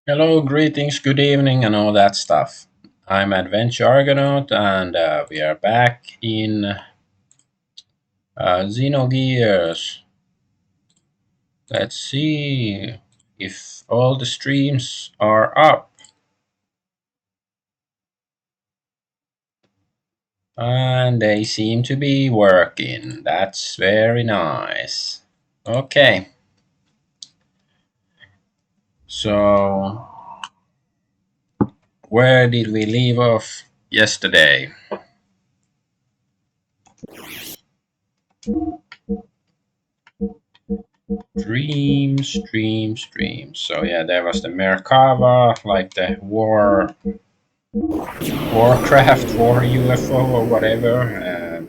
Hello, greetings, good evening, and all that stuff. I'm Adventure Argonaut, and we are back in Xenogears. Let's see if all the streams are up. And they seem to be working. That's very nice. Okay, so where did we leave off yesterday? Dreams. So yeah, there was the Merkava, like the Warcraft, War UFO, or whatever,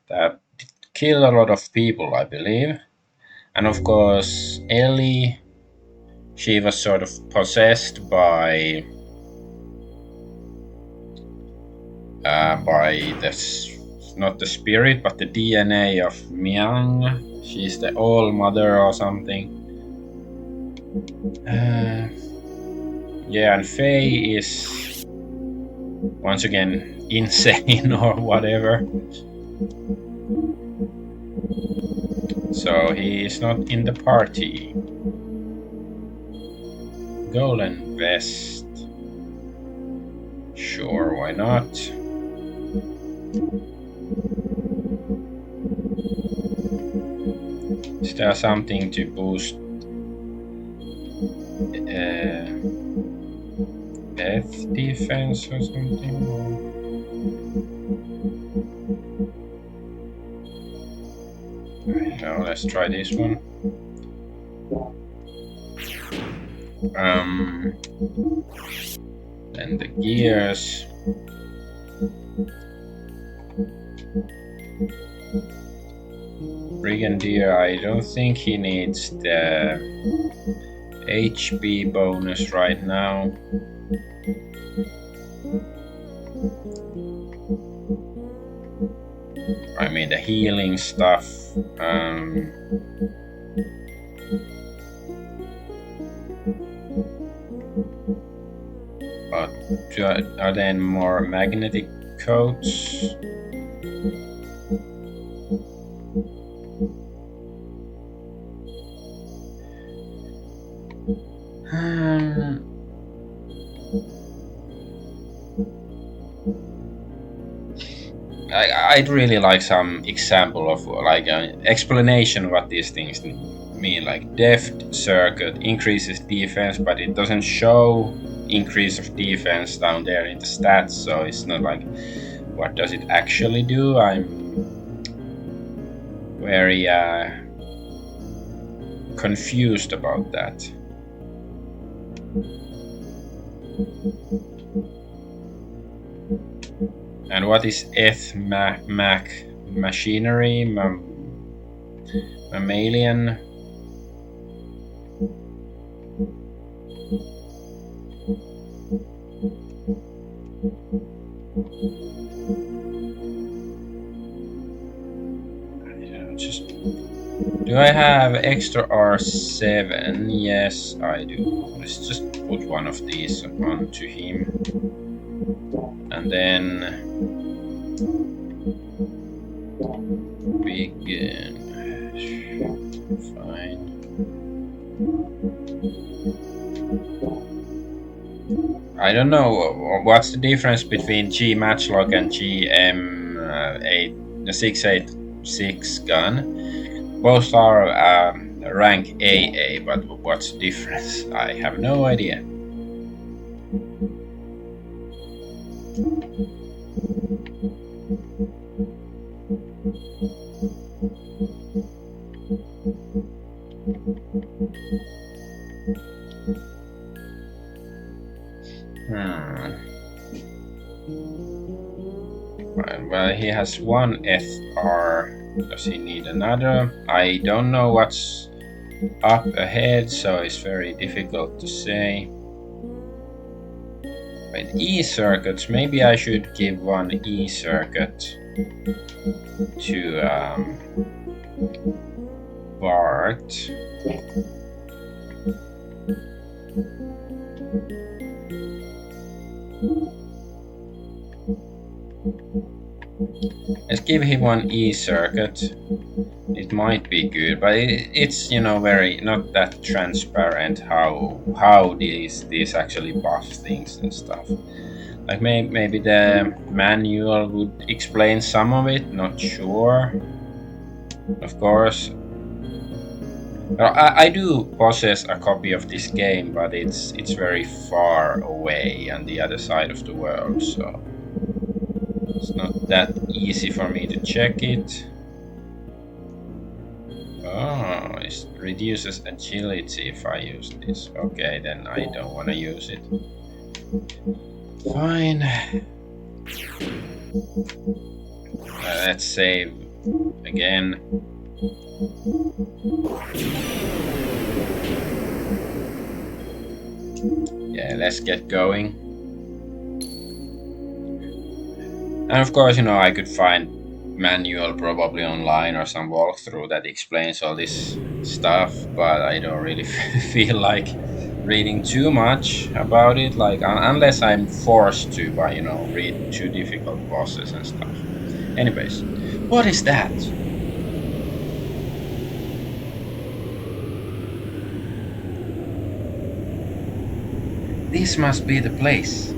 that killed a lot of people, I believe. And of course, Ellie, she was sort of possessed by this, not the spirit, but the DNA of Miang. She's the All Mother or something. Uh, yeah, and Faye is once again insane or whatever. So he is not in the party. Golden vest. Sure, why not? Is there something to boost death defense or something? No, let's try this one. And the gears. Brigadier, I don't think he needs the HP bonus right now. I mean the healing stuff. But are there more magnetic coats? I'd really like some example of like an explanation what these things mean. Like deft circuit increases defense, but it doesn't show increase of defense down there in the stats, so it's not like what does it actually do. I'm very confused about that. And what is mac machinery? Mammalian? Do I have extra R7? Yes, I do. Let's just put one of these onto him. And then begin. Fine. I don't know what's the difference between G Matchlock and GM686 gun. Both are rank AA, but what's the difference? I have no idea. Well, he has one SR. Does he need another? I don't know what's up ahead, so it's very difficult to say. But E-circuits, maybe I should give one E-circuit to Bart. Let's give him one E circuit. It might be good, but it's very not that transparent how these actually buff things and stuff. Like maybe the manual would explain some of it. Not sure. Of course, I do possess a copy of this game, but it's very far away on the other side of the world, so it's not that easy for me to check it. Oh, it reduces agility if I use this. Okay, then I don't want to use it. Fine. Let's save again. Yeah, let's get going. And of course, I could find manual probably online or some walkthrough that explains all this stuff, but I don't really feel like reading too much about it, like unless I'm forced to by read too difficult bosses and stuff. Anyways, what is that? This must be the place.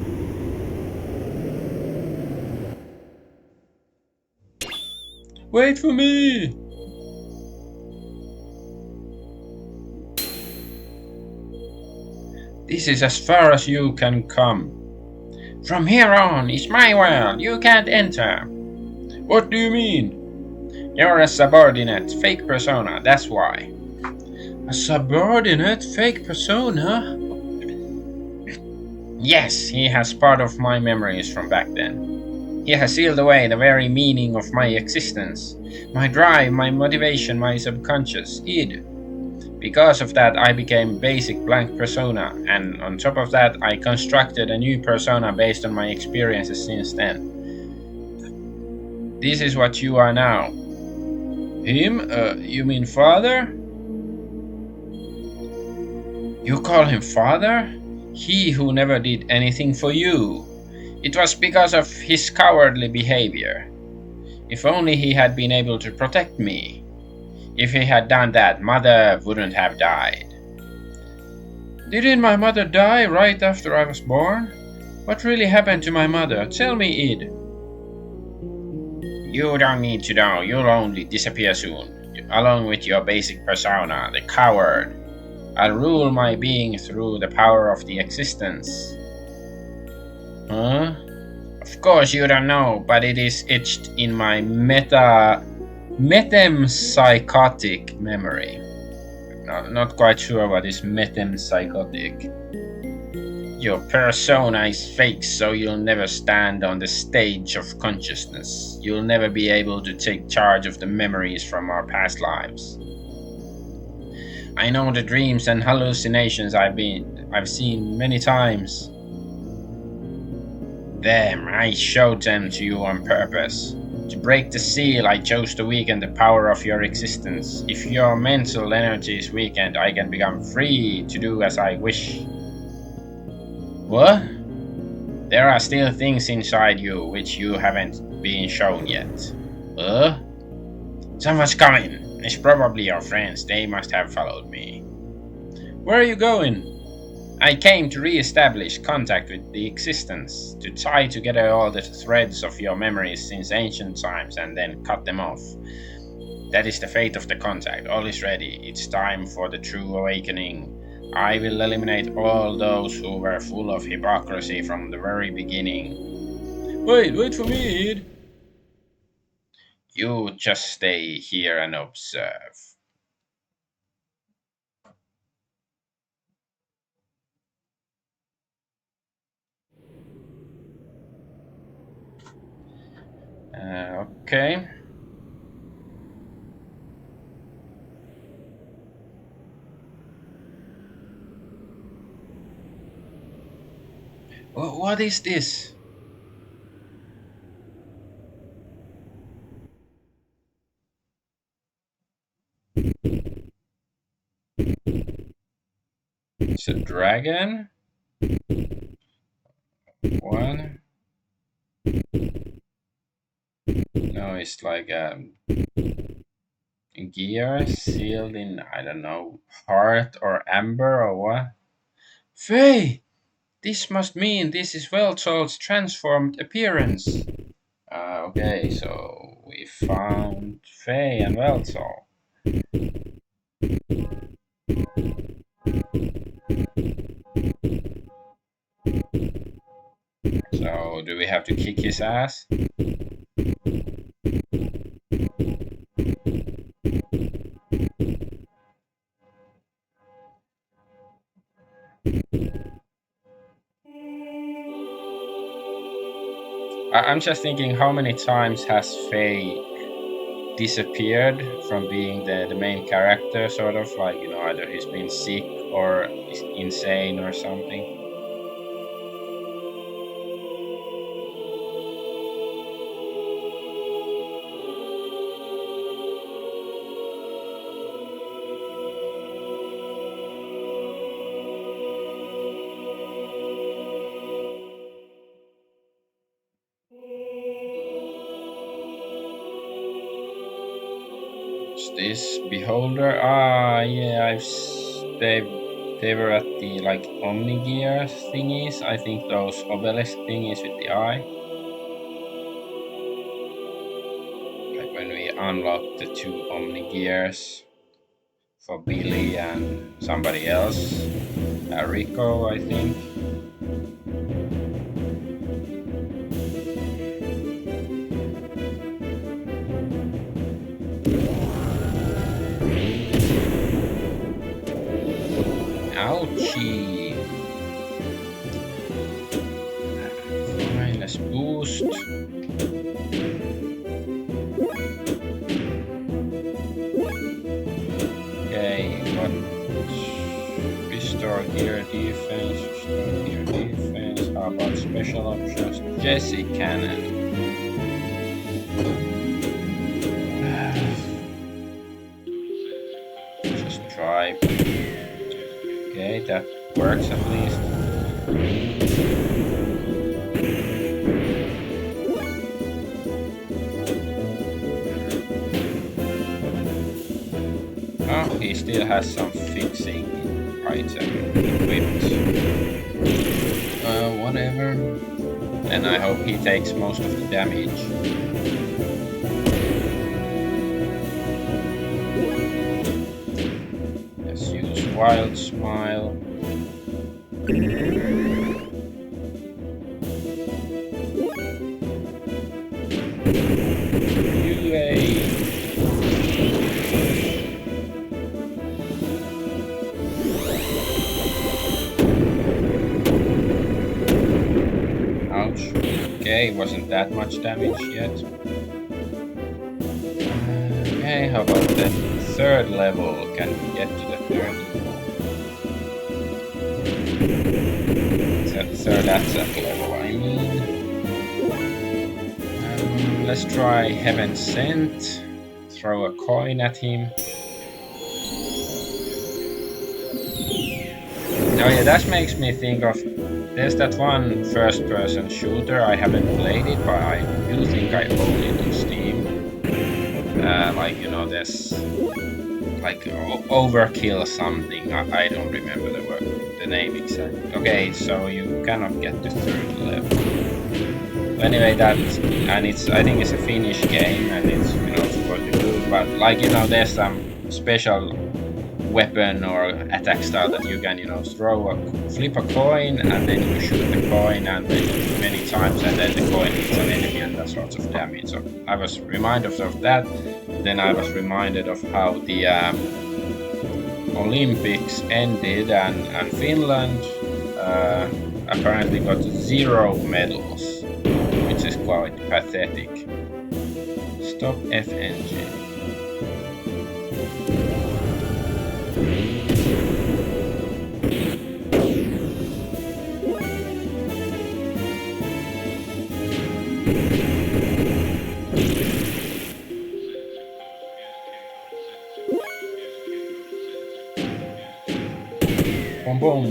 Wait for me! This is as far as you can come. From here on, it's my world. You can't enter. What do you mean? You're a subordinate, fake persona, that's why. A subordinate, fake persona? Yes, he has part of my memories from back then. He has sealed away the very meaning of my existence. My drive, my motivation, my subconscious, id. Because of that, I became basic blank persona, and on top of that, I constructed a new persona based on my experiences since then. This is what you are now. Him? You mean father? You call him father? He who never did anything for you. It was because of his cowardly behavior. If only he had been able to protect me. If he had done that, Mother wouldn't have died. Didn't my mother die right after I was born? What really happened to my mother? Tell me, Id. You don't need to know. You'll only disappear soon, along with your basic persona, the coward. I'll rule my being through the power of the existence. Huh? Of course you don't know, but it is etched in my metempsychotic memory. Not quite sure what is metempsychotic. Your persona is fake, so you'll never stand on the stage of consciousness. You'll never be able to take charge of the memories from our past lives. I know the dreams and hallucinations I've seen many times. Them, I showed them to you on purpose. To break the seal, I chose to weaken the power of your existence. If your mental energy is weakened, I can become free to do as I wish. What? There are still things inside you which you haven't been shown yet. Someone's coming. It's probably your friends. They must have followed me. Where are you going? I came to re-establish contact with the existence, to tie together all the threads of your memories since ancient times and then cut them off. That is the fate of the contact. All is ready. It's time for the true awakening. I will eliminate all those who were full of hypocrisy from the very beginning. Wait for me, Id. You just stay here and observe. Okay. What is this? It's a dragon? One. No, it's like gear sealed in, I don't know, heart or amber or what? Faye! This must mean this is Weltzold's transformed appearance. Okay, so we found Faye and Weltzold. So do we have to kick his ass? I'm just thinking, how many times has Faye disappeared from being the main character, sort of like, you know, either he's been sick or is insane or something. What's this? Beholder? Ah, yeah, they were at the like Omnigear thingies. I think those obelisk thingies with the eye. Like when we unlocked the two Omnigears for Billy and somebody else. Rico, I think. Ouchie! Fine, let's boost. Okay, what? Restore gear defense, restore gear defense. How about special options? Jesse Cannon. Just try. Okay, that works at least. Oh, he still has some fixing item equipped. Whatever. And I hope he takes most of the damage. Let's use Wild Smile. Okay, wasn't that much damage yet. Okay, how about the third level? Can we get to the third level? Third asset level, I mean. Let's try Heaven Sent. Throw a coin at him. Oh yeah, that makes me think of, there's that one first-person shooter. I haven't played it, but I do think I own it on Steam. Like, you know, there's like Overkill something. I don't remember the name exactly. Okay, so you cannot get to third level. Anyway, and it's, I think it's a Finnish game, and it's, you know, supposed to be good. But like, you know, there's some special weapon or attack style that you can, you know, flip a coin and then you shoot the coin and then many times and then the coin hits an enemy and does lots of damage. So I was reminded of that. Then I was reminded of how the Olympics ended and Finland apparently got 0 medals, which is quite pathetic. Stop FNG. Boom boom.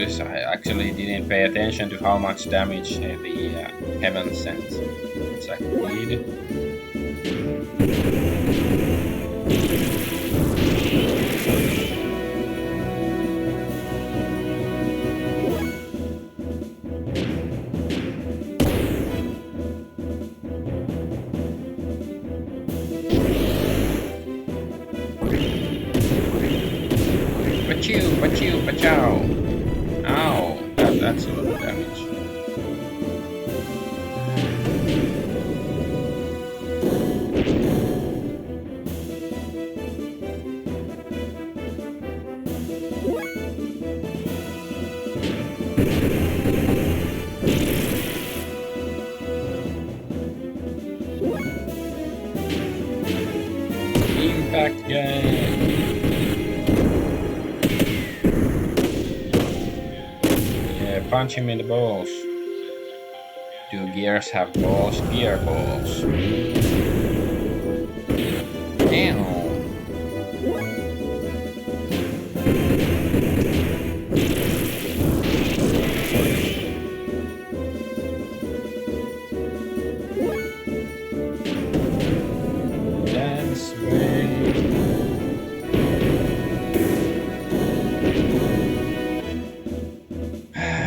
because I actually didn't pay attention to how much damage the Heaven Sent exactly did. Pachow! Ow! That's a lot of damage. Impact game! Punch him in the balls. Do gears have balls? Gear balls. Ew. Dance way.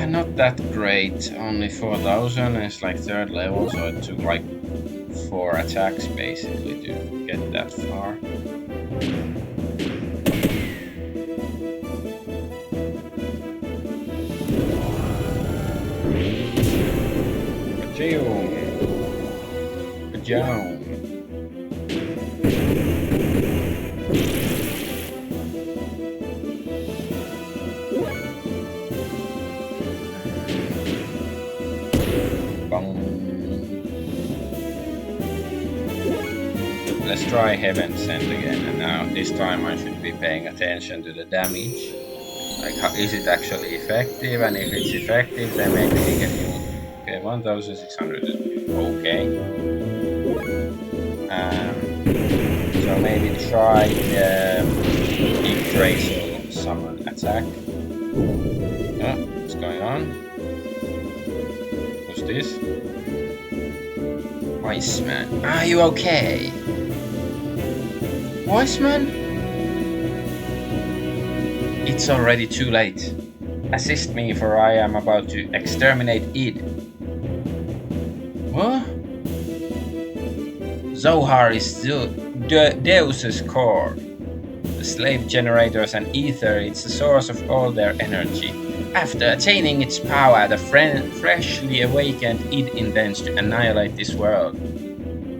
Not that great, only 4,000. It's like 3rd level, so it took like 4 attacks basically to get that far. Pajow. Let's try Heaven Sent again, and now this time I should be paying attention to the damage. Like, is it actually effective? And if it's effective, then maybe we can use. Okay, 1,600. Okay. So maybe try the Yggdrasil summon attack. Oh, what's going on? Who's this? Iceman. Are you okay? Iceman? It's already too late. Assist me, for I am about to exterminate id. What? Zohar is the Deus's core. The slave generators and ether, it's the source of all their energy. After attaining its power, the freshly awakened id intends to annihilate this world.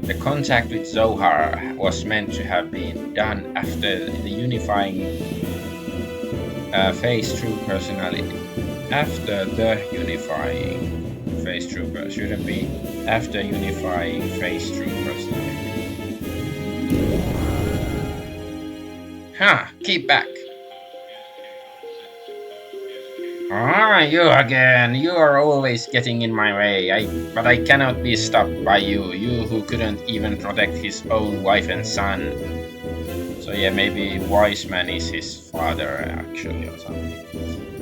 The contact with Zohar was meant to have been done after the unifying phase true personality. After the unifying phase true shouldn't be after unifying phase true personality. Keep back. You again. You are always getting in my way. But I cannot be stopped by you. You who couldn't even protect his own wife and son. So yeah, maybe Wiseman is his father actually or something.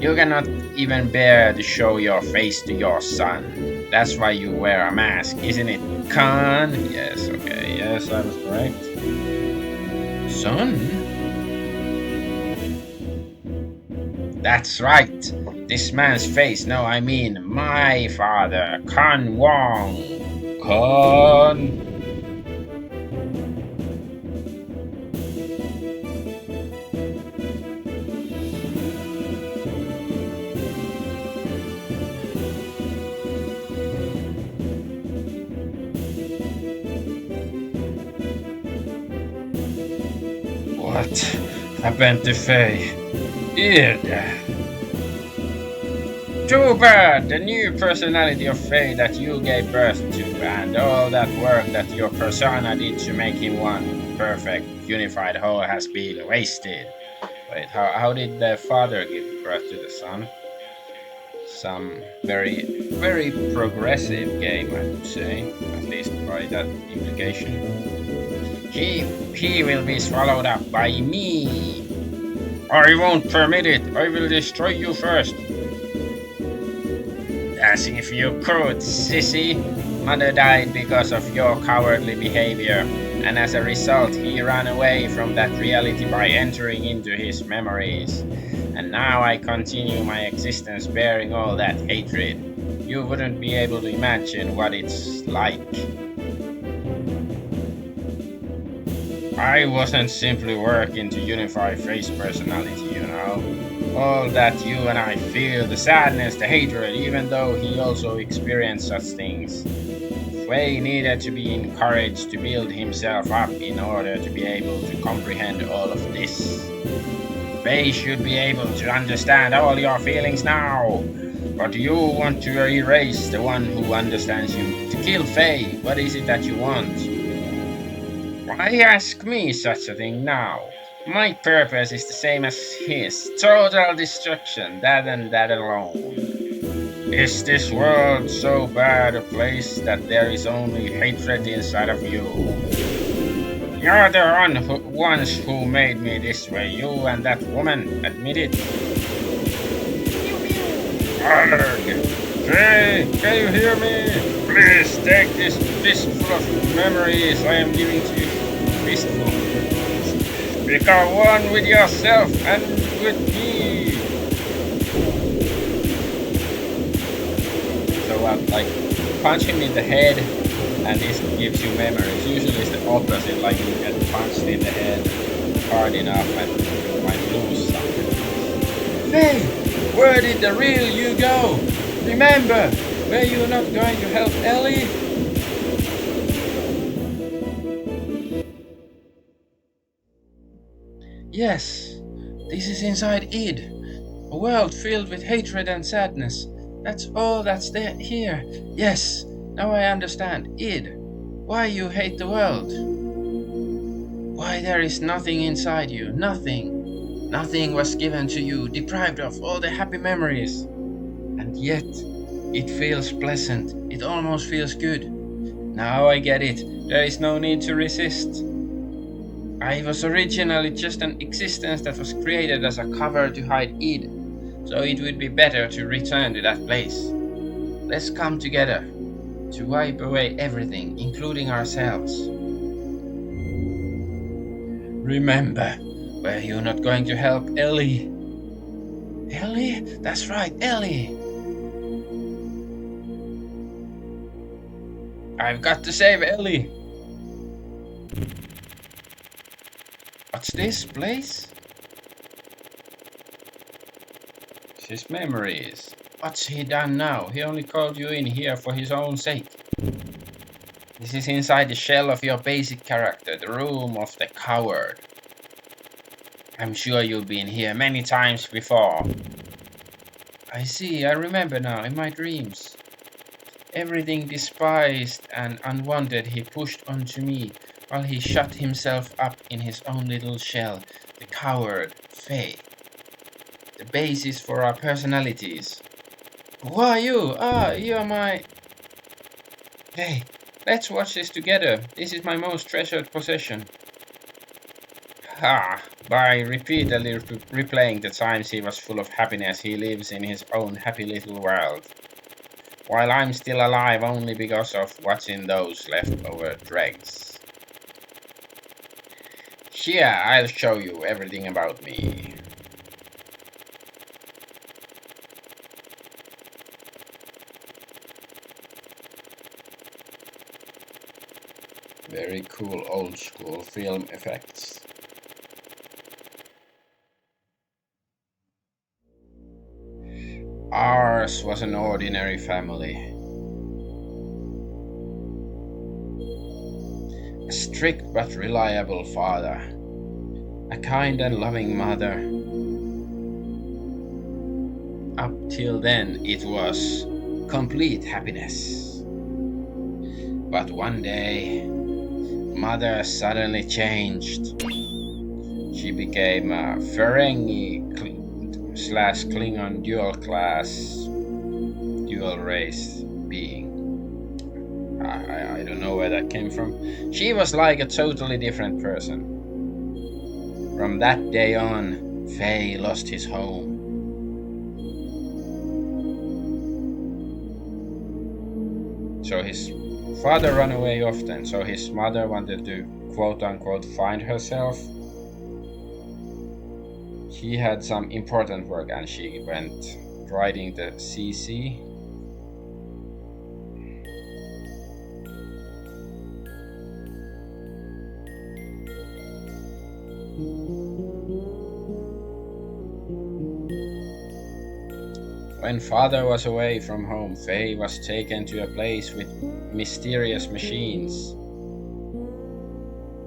You cannot even bear to show your face to your son. That's why you wear a mask, isn't it, Khan? Yes, okay. Yes, I was correct. Son? That's right. This man's face, no, I mean my father, Khan Wong. Khan. What happened to Fei? Too bad! The new personality of Fei that you gave birth to, and all that work that your persona did to make him one perfect, unified whole has been wasted. Wait, how did the father give birth to the son? Some very, very progressive game, I would say, at least by that implication. He will be swallowed up by me. I won't permit it. I will destroy you first. As if you could, sissy! Mother died because of your cowardly behavior, and as a result, he ran away from that reality by entering into his memories. And now I continue my existence bearing all that hatred. You wouldn't be able to imagine what it's like. I wasn't simply working to unify Faye's personality, you know. All that you and I feel, the sadness, the hatred, even though he also experienced such things. Faye needed to be encouraged to build himself up in order to be able to comprehend all of this. Faye should be able to understand all your feelings now. But you want to erase the one who understands you. To kill Faye, what is it that you want? Why ask me such a thing now? My purpose is the same as his. Total destruction, that and that alone. Is this world so bad a place that there is only hatred inside of you? You're the ones who made me this way, you and that woman, admit it. Arg! Hey, can you hear me? Please take this fistful of memories I am giving to you. Fistful. Become one with yourself and with me. So like punch him in the head and this gives you memories. Usually it's the opposite, like you get punched in the head hard enough and you might lose something. Hey, where did the real you go? Remember, were you not going to help Ellie? Yes, this is inside id. A world filled with hatred and sadness. That's all that's there here. Yes, now I understand. Id. Why you hate the world? Why there is nothing inside you. Nothing. Nothing was given to you, deprived of all the happy memories. And yet, it feels pleasant. It almost feels good. Now I get it. There is no need to resist. I was originally just an existence that was created as a cover to hide id, so it would be better to return to that place. Let's come together to wipe away everything, including ourselves. Remember, were you not going to help Ellie? Ellie? That's right, Ellie! I've got to save Ellie! What's this place? His memories. What's he done now? He only called you in here for his own sake. This is inside the shell of your basic character, the room of the coward. I'm sure you've been here many times before. I see, I remember now, in my dreams. Everything despised and unwanted he pushed onto me, while he shut himself up in his own little shell, the coward, Faye. The basis for our personalities. Who are you? You're my... Hey, let's watch this together. This is my most treasured possession. By repeatedly replaying the times he was full of happiness, he lives in his own happy little world. While I'm still alive only because of what's in those leftover dregs. Here, I'll show you everything about me. Very cool old school film effects. Ours was an ordinary family. A strict but reliable father. A kind and loving mother. Up till then, it was complete happiness. But one day, Mother suddenly changed. She became a Ferengi / Klingon dual race being. I don't know where that came from. She was like a totally different person. From that day on, Faye lost his home. So his father ran away often, so his mother wanted to quote unquote find herself. He had some important work and she went riding the CC. When father was away from home, Fei was taken to a place with mysterious machines.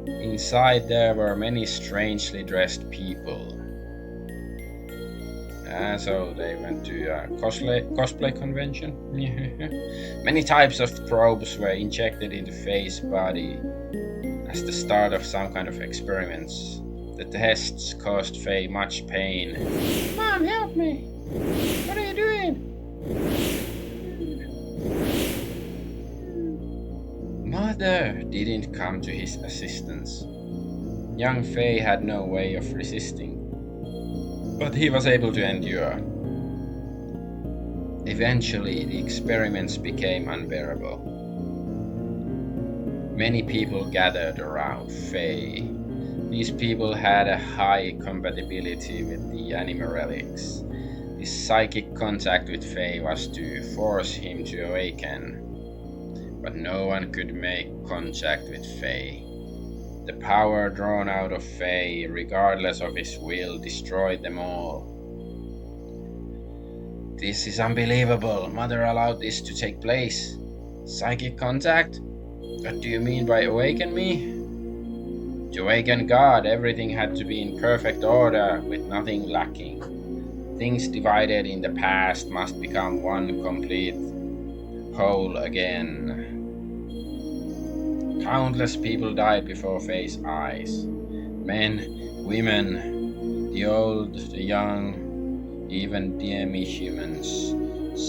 Inside there were many strangely dressed people. So they went to a cosplay convention. Many types of probes were injected into Fei's body as the start of some kind of experiments. The tests caused Fei much pain. Mom, help me! What are you doing? Mother didn't come to his assistance. Young Fei had no way of resisting, but he was able to endure. Eventually, the experiments became unbearable. Many people gathered around Fei. These people had a high compatibility with the anime relics. His psychic contact with Fei was to force him to awaken, but no one could make contact with Fei. The power drawn out of Fei, regardless of his will, destroyed them all. This is unbelievable. Mother allowed this to take place. Psychic contact? What do you mean by awaken me? To awaken God, everything had to be in perfect order, with nothing lacking. Things divided in the past must become one complete whole again. Countless people died before Fei's eyes. Men, women, the old, the young, even demi-humans.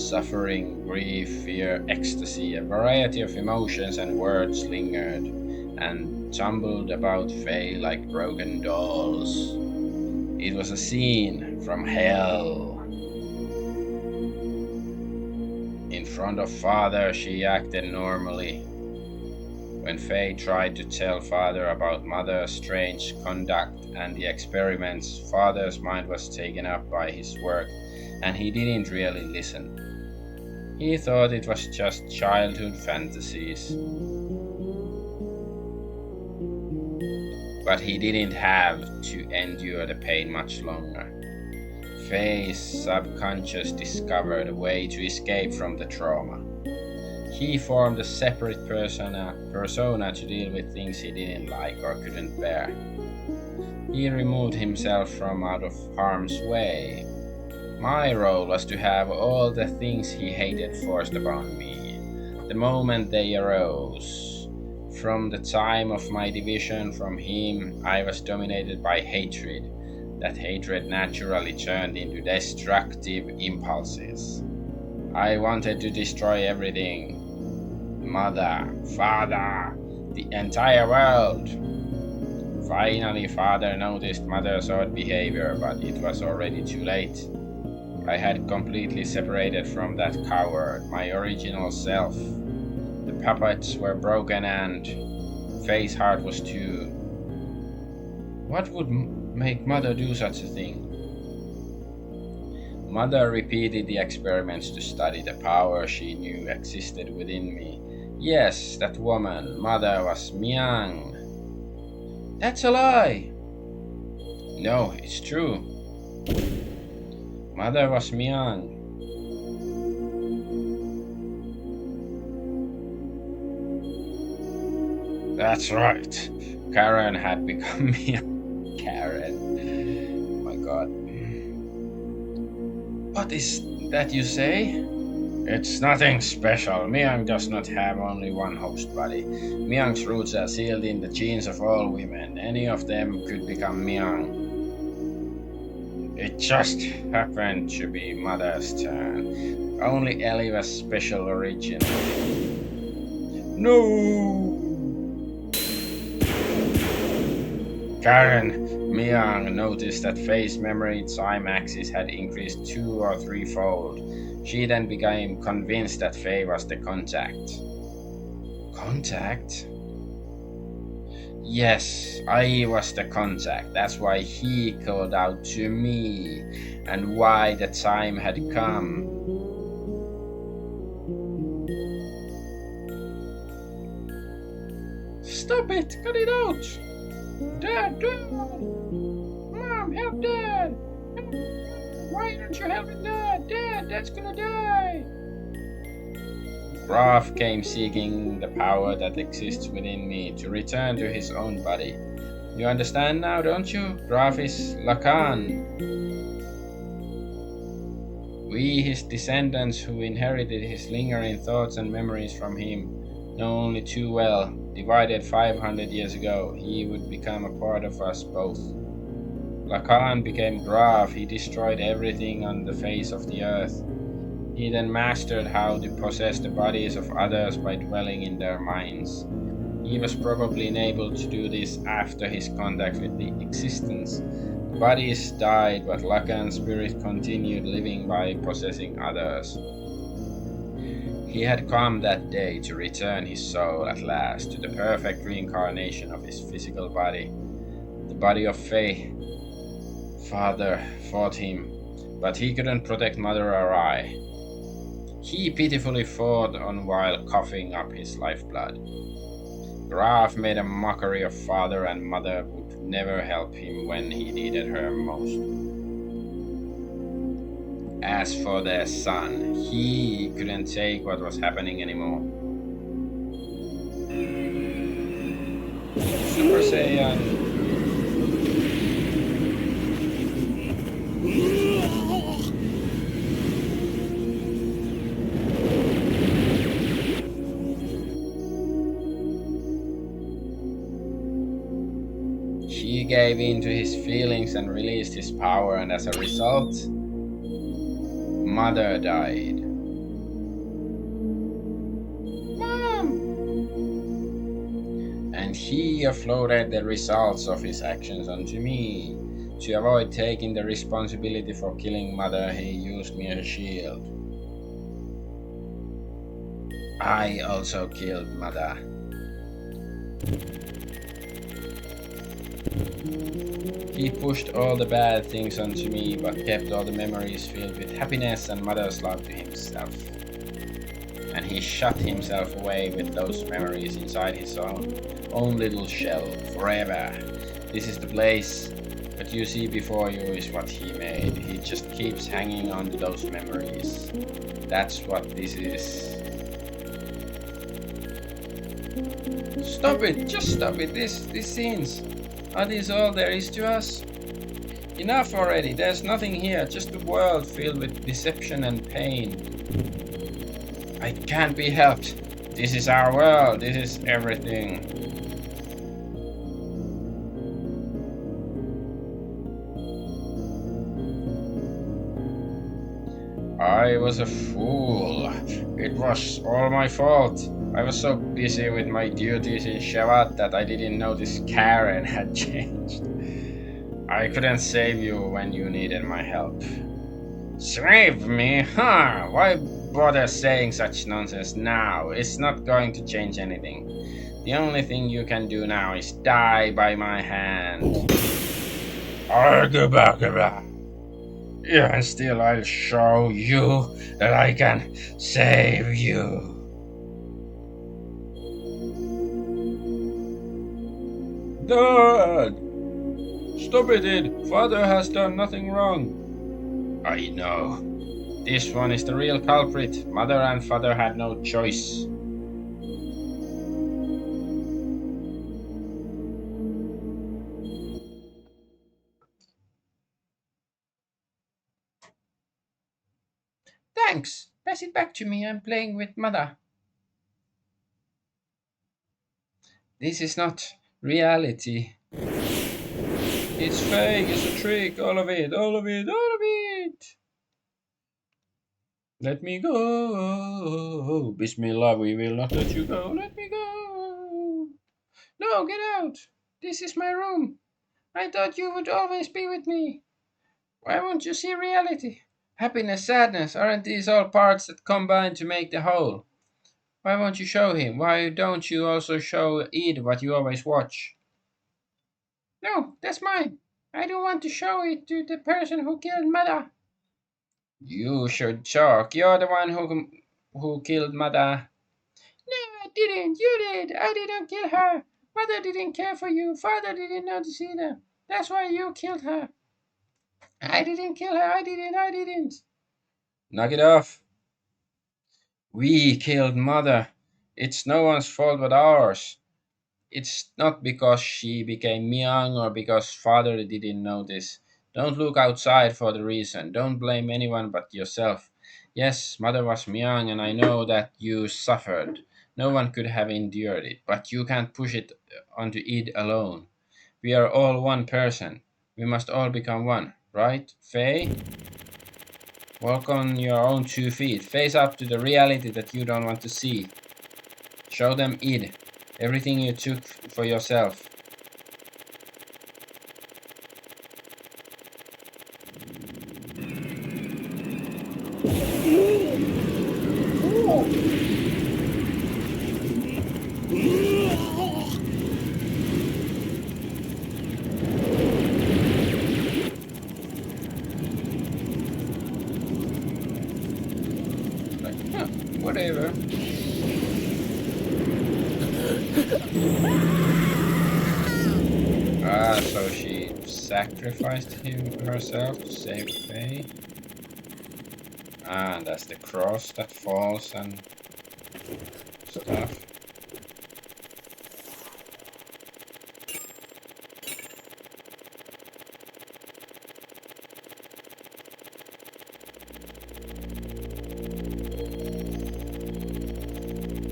Suffering, grief, fear, ecstasy, a variety of emotions and words lingered and tumbled about Fei like broken dolls. It was a scene from hell. In front of father, she acted normally. When Fei tried to tell father about mother's strange conduct and the experiments, father's mind was taken up by his work and he didn't really listen. He thought it was just childhood fantasies. But he didn't have to endure the pain much longer. Fei's subconscious discovered a way to escape from the trauma. He formed a separate persona to deal with things he didn't like or couldn't bear. He removed himself from out of harm's way. My role was to have all the things he hated forced upon me, the moment they arose. From the time of my division from him, I was dominated by hatred. That hatred naturally turned into destructive impulses. I wanted to destroy everything. Mother, father, the entire world. Finally, father noticed mother's odd behavior, but it was already too late. I had completely separated from that coward, my original self. The puppets were broken and Fei's heart was too. What would make mother do such a thing? Mother repeated the experiments to study the power she knew existed within me. Yes, that woman, mother, was Miang. That's a lie! No, it's true. Mother was Miang. That's right. Karen had become Miang. Karen. Oh my god. What is that you say? It's nothing special. Miang does not have only one host body. Miang's roots are sealed in the genes of all women. Any of them could become Miang. It just happened to be mother's turn. Only Ellie was special originally. No! Karen Miang noticed that Fei's memory time axis had increased 2 or 3-fold. She then became convinced that Fei was the contact. Contact? Yes, I was the contact. That's why he called out to me, and why the time had come. Stop it! Cut it out! Dad, Dad! Mom, help Dad! Why aren't you helping Dad? Dad, Dad's gonna die! Graf came seeking the power that exists within me to return to his own body. You understand now, don't you? Graf is Lacan. We, his descendants who inherited his lingering thoughts and memories from him, know only too well, divided 500 years ago, he would become a part of us both. Lacan became Graf, he destroyed everything on the face of the earth. He then mastered how to possess the bodies of others by dwelling in their minds. He was probably enabled to do this after his contact with the existence. Bodies died, but Lacan's spirit continued living by possessing others. He had come that day to return his soul at last to the perfect reincarnation of his physical body, the body of Fei. Father fought him, but he couldn't protect Mother or I. He pitifully fought on while coughing up his lifeblood. Graf made a mockery of Father, and Mother would never help him when he needed her most. As for their son, he couldn't take what was happening anymore. Super Saiyan. He gave in to his feelings and released his power, and as a result, Mother died. Mom! And he offloaded the results of his actions onto me. To avoid taking the responsibility for killing Mother, he used me as a shield. I also killed Mother. He pushed all the bad things onto me, but kept all the memories filled with happiness and Mother's love to himself. And he shut himself away with those memories inside his own little shell forever. This is the place. What you see before you is what he made. He just keeps hanging on to those memories. That's what this is. Stop it! Just stop it! These scenes. Are these all there is to us? Enough already. There's nothing here. Just a world filled with deception and pain. I can't be helped. This is our world. This is everything. I was a fool. It was all my fault. I was so busy with my duties in Shevat that I didn't notice Karen had changed. I couldn't save you when you needed my help. Save me? Huh? Why bother saying such nonsense now? It's not going to change anything. The only thing you can do now is die by my hand. Argonaut. Yeah, and still I'll show you that I can save you. Dad! Stop it! Father has done nothing wrong. I know. This one is the real culprit. Mother and father had no choice. Thanks. Pass it back to me. I'm playing with Mother. This is not reality. It's fake. It's a trick. All of it. All of it. All of it. Let me go. Bismillah, we will not let you go. Let me go. No, get out. This is my room. I thought you would always be with me. Why won't you see reality? Happiness, sadness, aren't these all parts that combine to make the whole? Why won't you show him? Why don't you also show Ed what you always watch? No, that's mine. I don't want to show it to the person who killed Mother. You should choke. You're the one who killed Mother. No, I didn't. You did. I didn't kill her. Mother didn't care for you. Father didn't notice either. That's why you killed her. I didn't kill her. I didn't. I didn't. Knock it off. We killed Mother. It's no one's fault but ours. It's not because she became young or because Father didn't notice. Don't look outside for the reason. Don't blame anyone but yourself. Yes, Mother was young, and I know that you suffered. No one could have endured it, but you can't push it onto it alone. We are all one person. We must all become one, right, Faye? Walk on your own 2 feet. Face up to the reality that you don't want to see. Show them id. Everything you took for yourself. Like, huh, whatever. So she sacrificed herself to save Faye. And that's the cross that falls and stuff.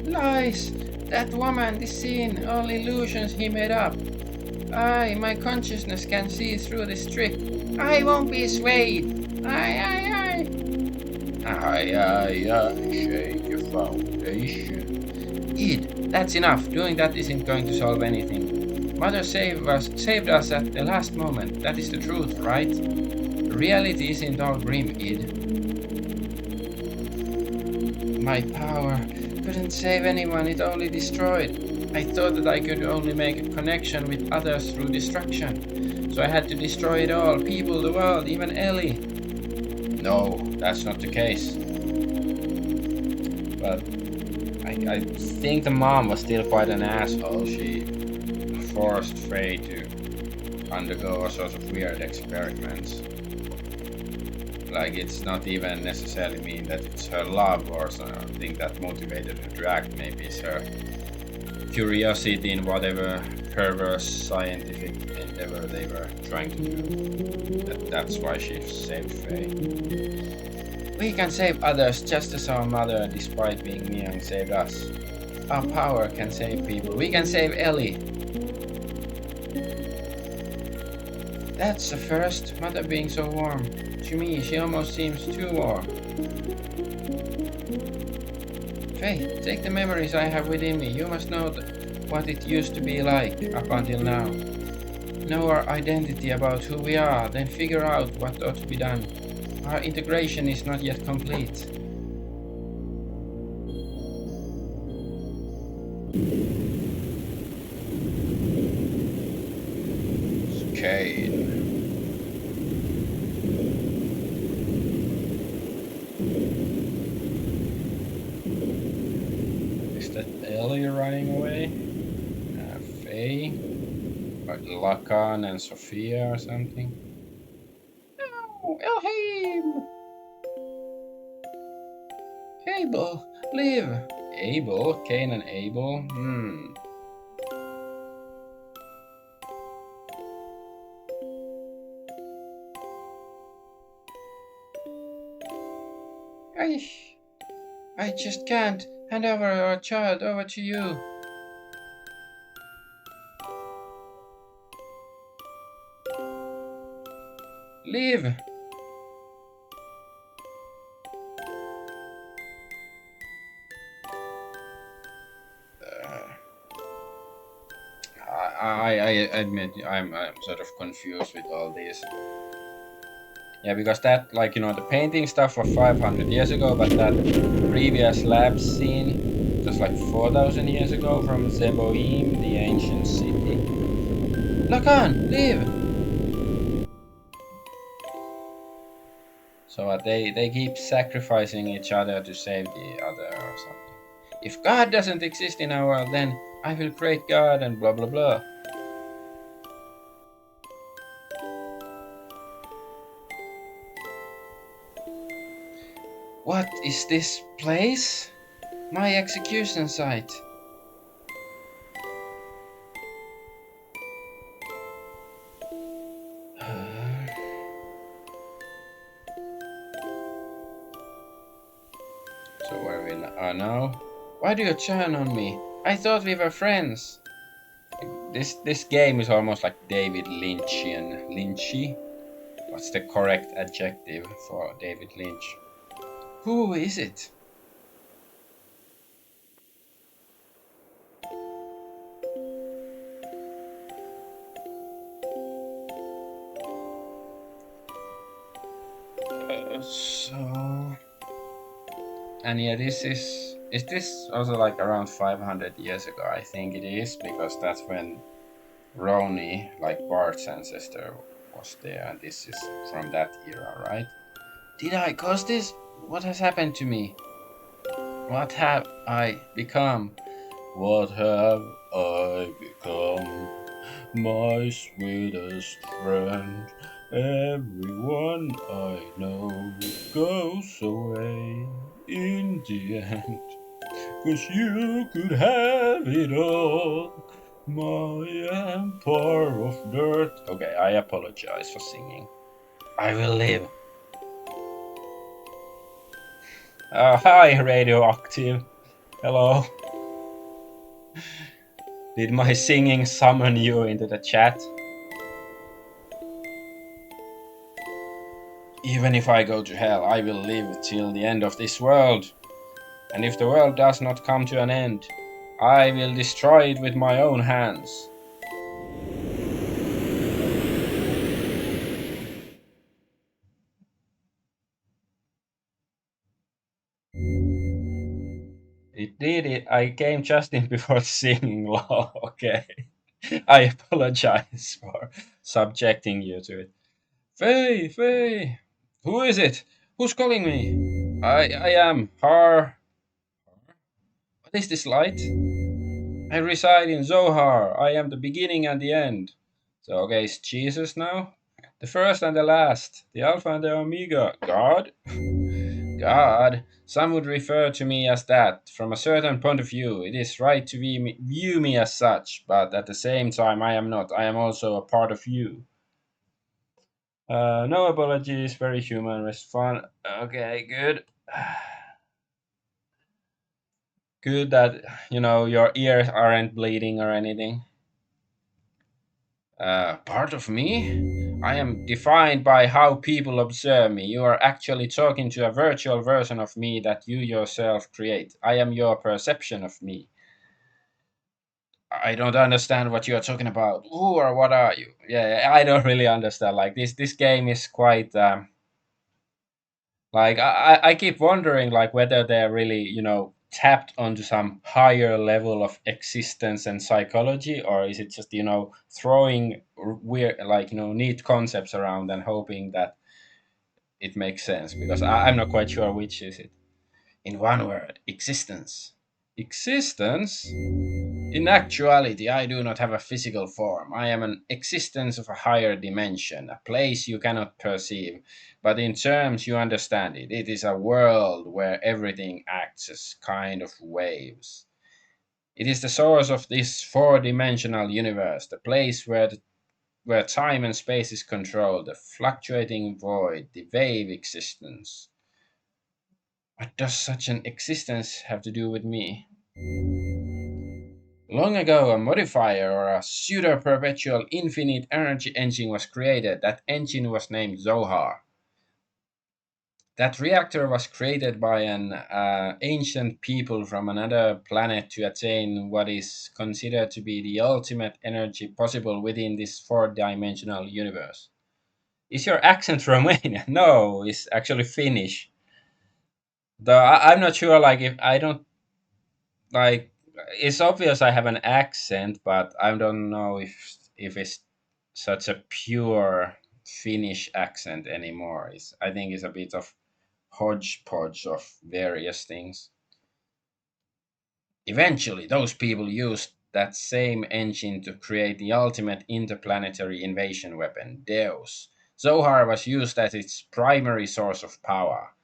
Lies! That woman, this scene, all illusions he made up. My consciousness can see through this trick. I won't be swayed. I. Shake your foundation. Id, that's enough. Doing that isn't going to solve anything. Mother saved us at the last moment. That is the truth, right? Reality isn't all grim, Id. My power couldn't save anyone, it only destroyed. I thought that I could only make a connection with others through destruction. So I had to destroy it all. People, the world, even Ellie. No, that's not the case. But I think the mom was still quite an asshole. She forced Faye to undergo all sorts of weird experiments. Like, it's not even necessarily mean that it's her love or something that motivated her to act. Maybe it's her curiosity in whatever perverse scientific endeavor they were trying to do. That's why she saved Faye. We can save others just as our mother, despite being young, saved us. Our power can save people. We can save Ellie. That's a first. Mother being so warm. To me, she almost seems too warm. Faye, take the memories I have within me. You must know what it used to be like up until now. Know our identity about who we are, then figure out what ought to be done. Our integration is not yet complete. Kane. Is that Ellie running away? Faye? Like Lacan and Sophia or something? No! Elheim! Abel! Live! Abel? Cain and Abel? I just can't hand over our child over to you. Leave! I admit I'm sort of confused with all this. Yeah, because that, like, the painting stuff was 500 years ago, but that previous lab scene just like 4,000 years ago from Zeboim, the ancient city. Lacan, live! So they keep sacrificing each other to save the other or something. If God doesn't exist in our world, then I will create God and blah blah blah. What is this place? My execution site. So where we are now? Why do you turn on me? I thought we were friends. This game is almost like David Lynchian. Lynchy? What's the correct adjective for David Lynch? Who is it? So and yeah, this is this also like around 500 years ago? I think it is because that's when Roni, like Bart's ancestor, was there, and this is from that era, right? Did I cause this? What has happened to me? What have I become? What have I become? My sweetest friend. Everyone I know goes away in the end. 'Cause you could have it all. My empire of dirt. Okay, I apologize for singing. I will live. Hi, Radioactive. Hello. Did my singing summon you into the chat? Even if I go to hell, I will live till the end of this world. And if the world does not come to an end, I will destroy it with my own hands. It did it. I came just in before singing law. Okay. I apologize for subjecting you to it. Faye, Faye! Who is it? Who's calling me? I am Har. What is this light? I reside in Zohar. I am the beginning and the end. So, okay, it's Jesus now? The first and the last, the Alpha and the Omega. God? God? Some would refer to me as that. From a certain point of view, it is right to view me as such, but at the same time, I am not. I am also a part of you. No apologies, very human, rest fun. Okay, good. Good that, your ears aren't bleeding or anything. Part of me? I am defined by how people observe me. You are actually talking to a virtual version of me that you yourself create. I am your perception of me. I don't understand what you are talking about. Who or what are you? Yeah, I don't really understand. Like this game is quite like I keep wondering like whether they're really tapped onto some higher level of existence and psychology, or is it just throwing weird like neat concepts around and hoping that it makes sense, because I'm not quite sure which is it. In one word, existence. Existence? In actuality, I do not have a physical form. I am an existence of a higher dimension, a place you cannot perceive, but in terms you understand it. It is a world where everything acts as kind of waves. It is the source of this four-dimensional universe, the place where time and space is controlled, the fluctuating void, the wave existence. What does such an existence have to do with me? Long ago, a modifier or a pseudo-perpetual infinite energy engine was created. That engine was named Zohar. That reactor was created by an ancient people from another planet to attain what is considered to be the ultimate energy possible within this four-dimensional universe. Is your accent Romanian? No, it's actually Finnish. Though I'm not sure. Like if I don't like it's obvious I have an accent, but I don't know if it's such a pure Finnish accent anymore. I think it's a bit of hodgepodge of various things. Eventually, those people used that same engine to create the ultimate interplanetary invasion weapon, Deus. Zohar was used as its primary source of power,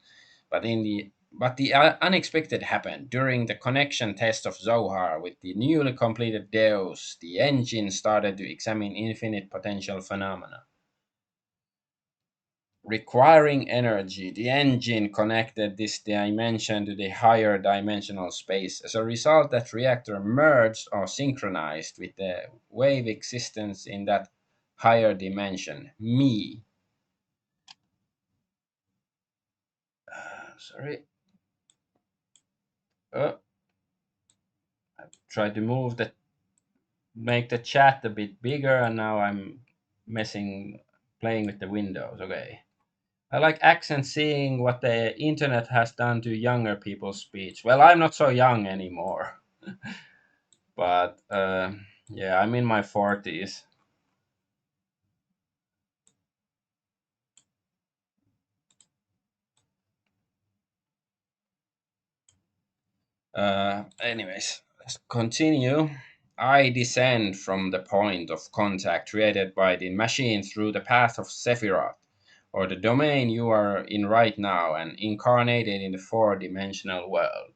but the unexpected happened. During the connection test of Zohar with the newly completed Deus, the engine started to examine infinite potential phenomena. Requiring energy, the engine connected this dimension to the higher dimensional space. As a result, that reactor merged or synchronized with the wave existence in that higher dimension. Me. Sorry. Oh, tried to make the chat a bit bigger, and now I'm playing with the windows. Okay. I like accent seeing what the internet has done to younger people's speech. Well, I'm not so young anymore, but yeah, I'm in my 40s. Anyways, let's continue. I descend from the point of contact created by the machine through the path of Sephiroth, or the domain you are in right now, and incarnated in the four-dimensional world.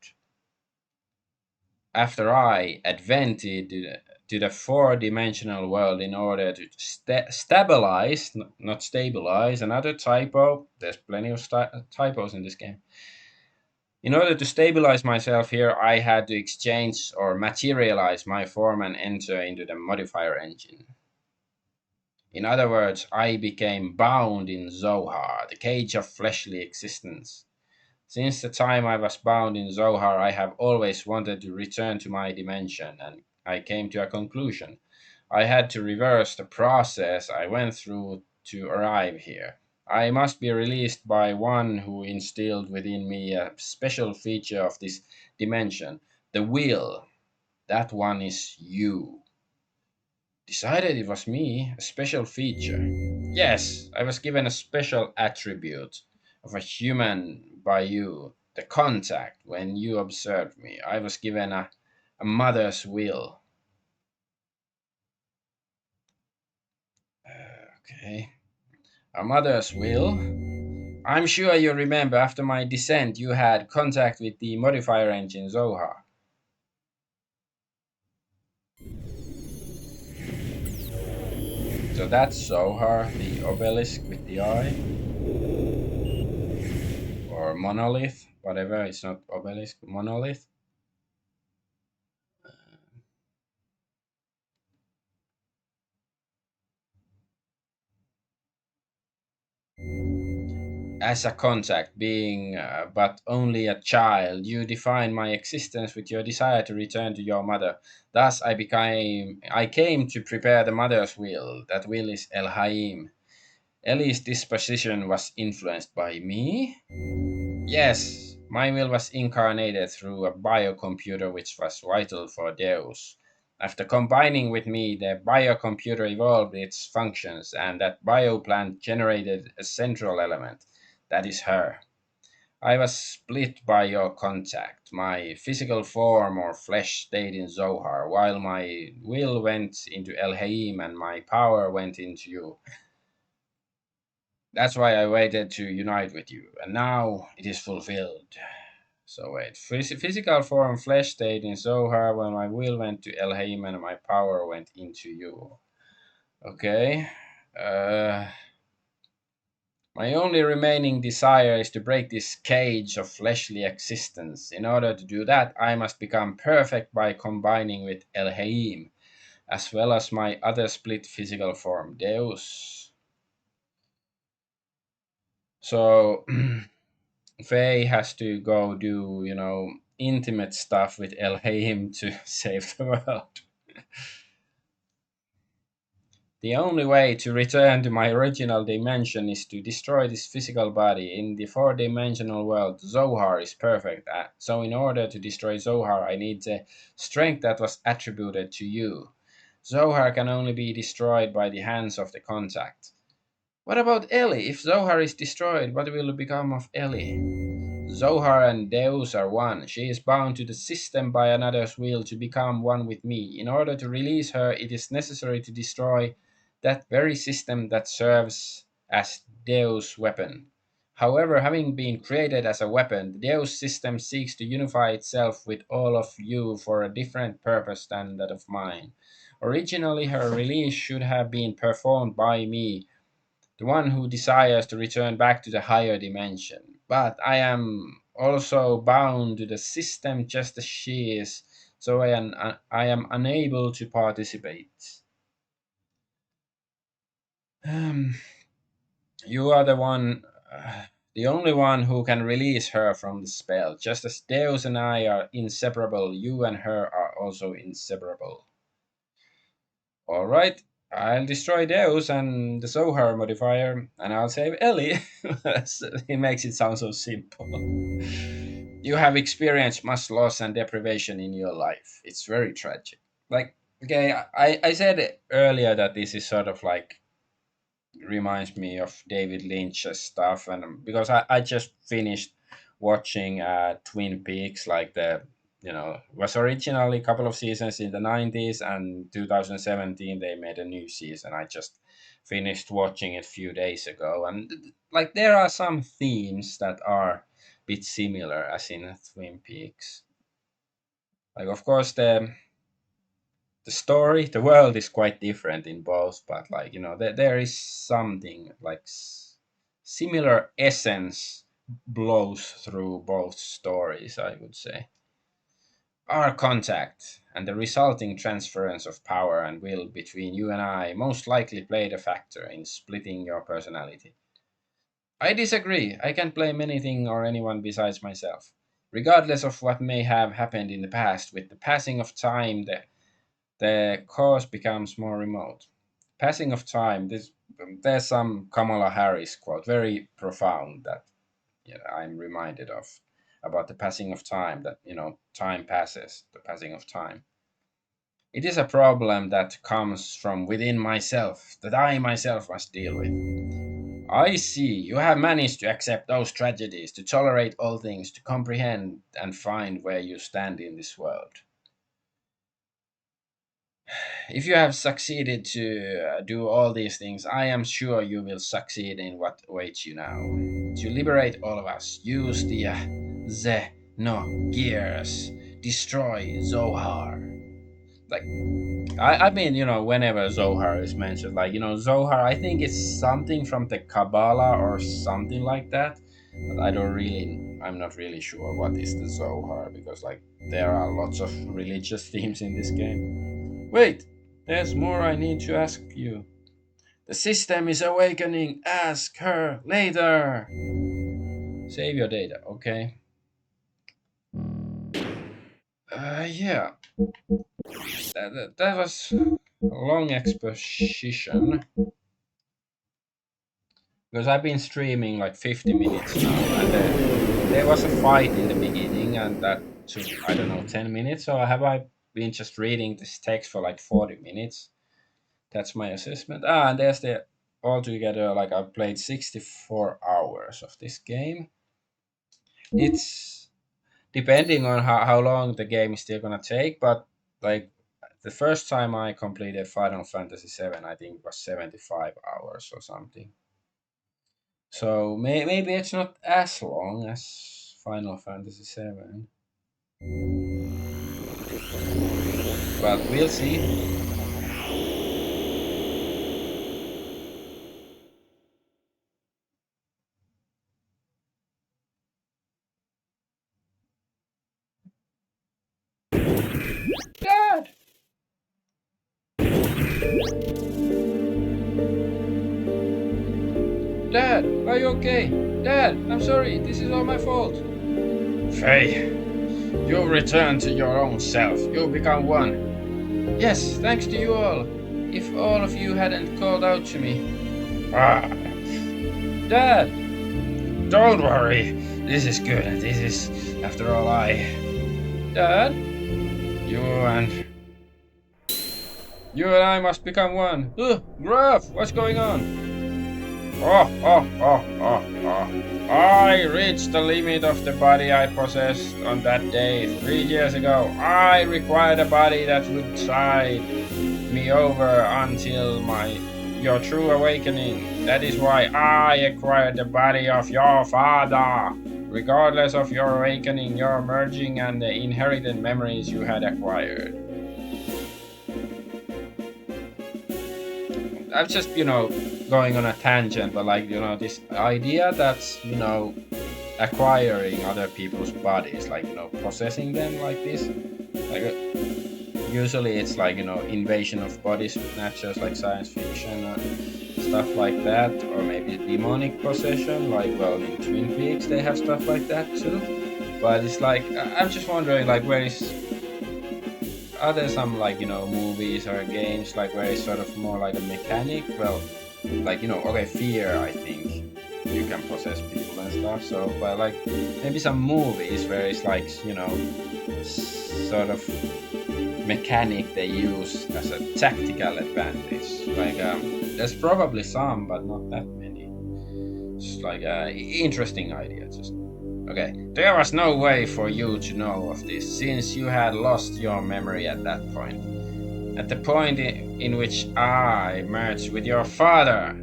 After I advented to the four-dimensional world in order to stabilize, not stabilize, another typo. There's plenty of typos in this game. In order to stabilize myself here, I had to exchange or materialize my form and enter into the modifier engine. In other words, I became bound in Zohar, the cage of fleshly existence. Since the time I was bound in Zohar, I have always wanted to return to my dimension, and I came to a conclusion. I had to reverse the process I went through to arrive here. I must be released by one who instilled within me a special feature of this dimension, the will. That one is you. Decided it was me, a special feature. Yes, I was given a special attribute of a human by you, the contact when you observed me. I was given a mother's will. Okay. A mother's will? I'm sure you remember after my descent you had contact with the modifier engine Zohar. So that's Zohar, the obelisk with the eye, or monolith, whatever, it's not obelisk, monolith. As a contact, being but only a child, you define my existence with your desire to return to your mother. Thus, I came to prepare the mother's will. That will is El Haim. Ellie's disposition was influenced by me. Yes, my will was incarnated through a biocomputer which was vital for Deus. After combining with me, the biocomputer evolved its functions, and that bioplant generated a central element. That is her. I was split by your contact. My physical form or flesh stayed in Zohar, while my will went into Elhaim and my power went into you. That's why I waited to unite with you, and now it is fulfilled. So wait, physical form flesh stayed in Zohar when my will went to Elhaim and my power went into you. Okay. Uh, my only remaining desire is to break this cage of fleshly existence. In order to do that, I must become perfect by combining with Elhaim, as well as my other split physical form, Deus. So Faye has to go do, intimate stuff with Elhaim to save the world. The only way to return to my original dimension is to destroy this physical body. In the four-dimensional world, Zohar is perfect. So in order to destroy Zohar, I need the strength that was attributed to you. Zohar can only be destroyed by the hands of the contact. What about Ellie? If Zohar is destroyed, what will become of Ellie? Zohar and Deus are one. She is bound to the system by another's will to become one with me. In order to release her, it is necessary to destroy that very system that serves as Deus' weapon. However, having been created as a weapon, the Deus system seeks to unify itself with all of you for a different purpose than that of mine. Originally, her release should have been performed by me, the one who desires to return back to the higher dimension. But I am also bound to the system just as she is, so I am unable to participate. Um, you are the only one who can release her from the spell. Just as Deus and I are inseparable, you and her are also inseparable. All right, I'll destroy Deus and the Zohar modifier, and I'll save Ellie. He makes it sound so simple. You have experienced much loss and deprivation in your life. It's very tragic. Like, okay, I said earlier that this is sort of like reminds me of David Lynch's stuff, and because I just finished watching Twin Peaks, like the was originally a couple of seasons in the 90s, and 2017 they made a new season. I just finished watching it a few days ago, and like there are some themes that are a bit similar as in Twin Peaks. Like of course the story, the world is quite different in both, but like there is something like similar essence blows through both stories, I would say. Our contact and the resulting transference of power and will between you and I most likely played a factor in splitting your personality. I disagree. I can't blame anything or anyone besides myself. Regardless of what may have happened in the past, with the passing of time, the cause becomes more remote. Passing of time. There's some Kamala Harris quote, very profound, that I'm reminded of about the passing of time. That time passes. The passing of time. It is a problem that comes from within myself, that I myself must deal with. I see. You have managed to accept those tragedies, to tolerate all things, to comprehend and find where you stand in this world. If you have succeeded to do all these things, I am sure you will succeed in what awaits you now. To liberate all of us, use the Xenogears. Destroy Zohar. Like, I mean, whenever Zohar is mentioned, like, Zohar, I think it's something from the Kabbalah or something like that. But I'm not really sure what is the Zohar, because, like, there are lots of religious themes in this game. Wait, there's more I need to ask you. The system is awakening. Ask her later. Save your data, okay? Yeah. That was a long exposition. Because I've been streaming like 50 minutes now, and there was a fight in the beginning, and that took, I don't know, 10 minutes. So I been just reading this text for like 40 minutes. That's my assessment. And there's the altogether, like I've played 64 hours of this game. It's depending on how long the game is still gonna take, but like the first time I completed Final Fantasy 7, I think it was 75 hours or something. So maybe it's not as long as Final Fantasy 7, but we'll see. Dad, Dad, are you okay? Dad, I'm sorry. This is all my fault. Faye, you return to your own self. You become one. Yes, thanks to you all. If all of you hadn't called out to me. Ah, Dad! Don't worry. This is good. This is, after all, Dad? You and I must become one. Graf, what's going on? I reached the limit of the body I possessed on that day 3 years ago. I required a body that would tide me over until your true awakening. That is why I acquired the body of your father. Regardless of your awakening, your merging, and the inherited memories you had acquired. I'm just, going on a tangent, but this idea that's, acquiring other people's bodies, possessing them like this. Usually it's invasion of body snatchers, like science fiction or stuff like that, or maybe demonic possession, in Twin Peaks they have stuff like that too. But it's I'm just wondering, are there some movies or games where it's sort of more like a mechanic? Well, fear, I think you can possess people and stuff. So, but maybe some movies where it's sort of mechanic they use as a tactical advantage. There's probably some, but not that many. It's interesting idea. Just okay. There was no way for you to know of this, since you had lost your memory at that point. At the point in which I merged with your father.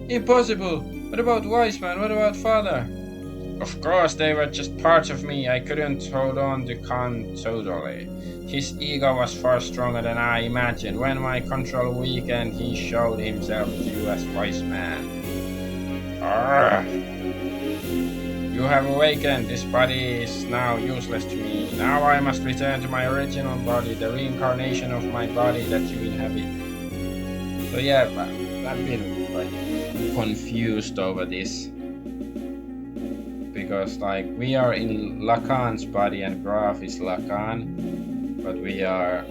Impossible! What about Wiseman? What about father? Of course, they were just parts of me. I couldn't hold on to Khan totally. His ego was far stronger than I imagined. When my control weakened, he showed himself to you as Wiseman. You have awakened. This body is now useless to me. Now I must return to my original body, the reincarnation of my body that you inhabit. So yeah, I've been confused over this. Because we are in Lacan's body and Graf is Lacan, but we are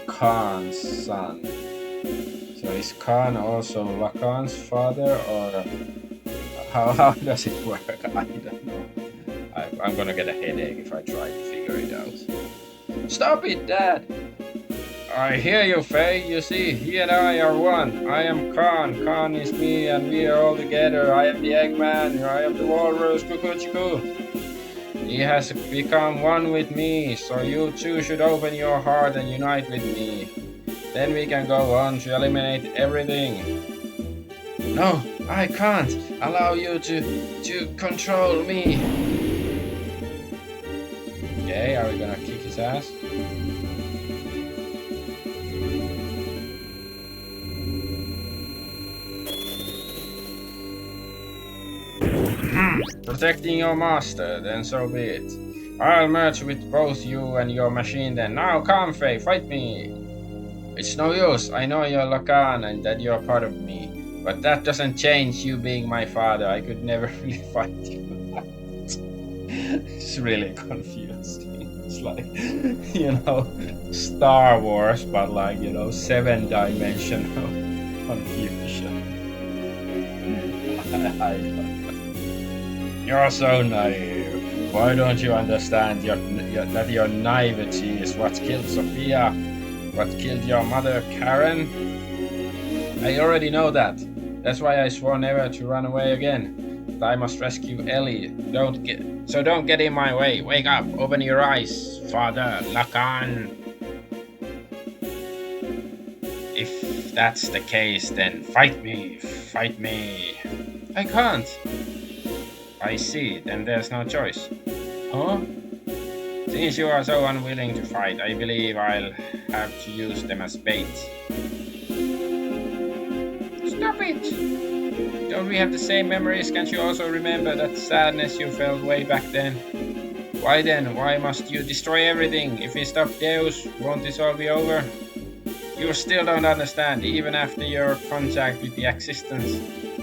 Khan's son. So is Khan also Lacan's father, or how does it work? I don't know. I'm gonna get a headache if I try to figure it out. Stop it, Dad! I hear you, Fei. You see, he and I are one. I am Khan. Khan is me, and we are all together. I am the Eggman. I am the Walrus. Cuckoo. He has become one with me, so you too should open your heart and unite with me. Then we can go on to eliminate everything. No, I can't allow you to control me. Okay, are we gonna kick his ass? Protecting your master, then so be it. I'll merge with both you and your machine then. Now come, Fei, fight me! It's no use, I know you're Lacan and that you're part of me. But that doesn't change you being my father. I could never really fight you. It's really confusing. It's Star Wars, but 7-dimensional confusion. I don't know. You're so naive. Why don't you understand that your naivety is what killed Sophia? What killed your mother, Karen? I already know that. That's why I swore never to run away again. But I must rescue Ellie. Don't get in my way. Wake up. Open your eyes, Father Lacan. If that's the case, then fight me. Fight me. I can't. I see. Then there's no choice. Huh? Since you are so unwilling to fight, I believe I'll have to use them as bait. Stop it! Don't we have the same memories? Can't you also remember that sadness you felt way back then? Why then? Why must you destroy everything? If we stop Deus, won't this all be over? You still don't understand, even after your contact with the existence.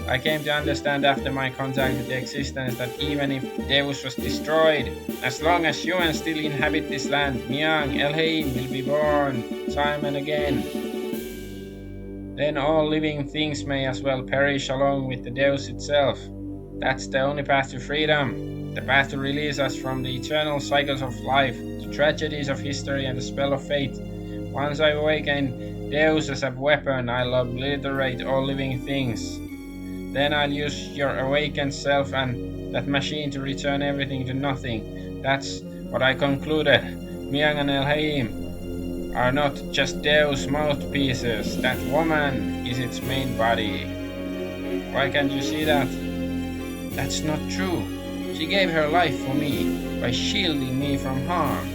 I came to understand after my contact with the existence that even if Deus was destroyed, as long as humans still inhabit this land, Miang Elheim will be born time and again. Then all living things may as well perish along with the Deus itself. That's the only path to freedom, the path to release us from the eternal cycles of life, the tragedies of history and the spell of fate. Once I awaken Deus as a weapon, I'll obliterate all living things. Then I'll use your awakened self and that machine to return everything to nothing. That's what I concluded. Miang and Elheim are not just Deus mouthpieces. That woman is its main body. Why can't you see that? That's not true. She gave her life for me by shielding me from harm.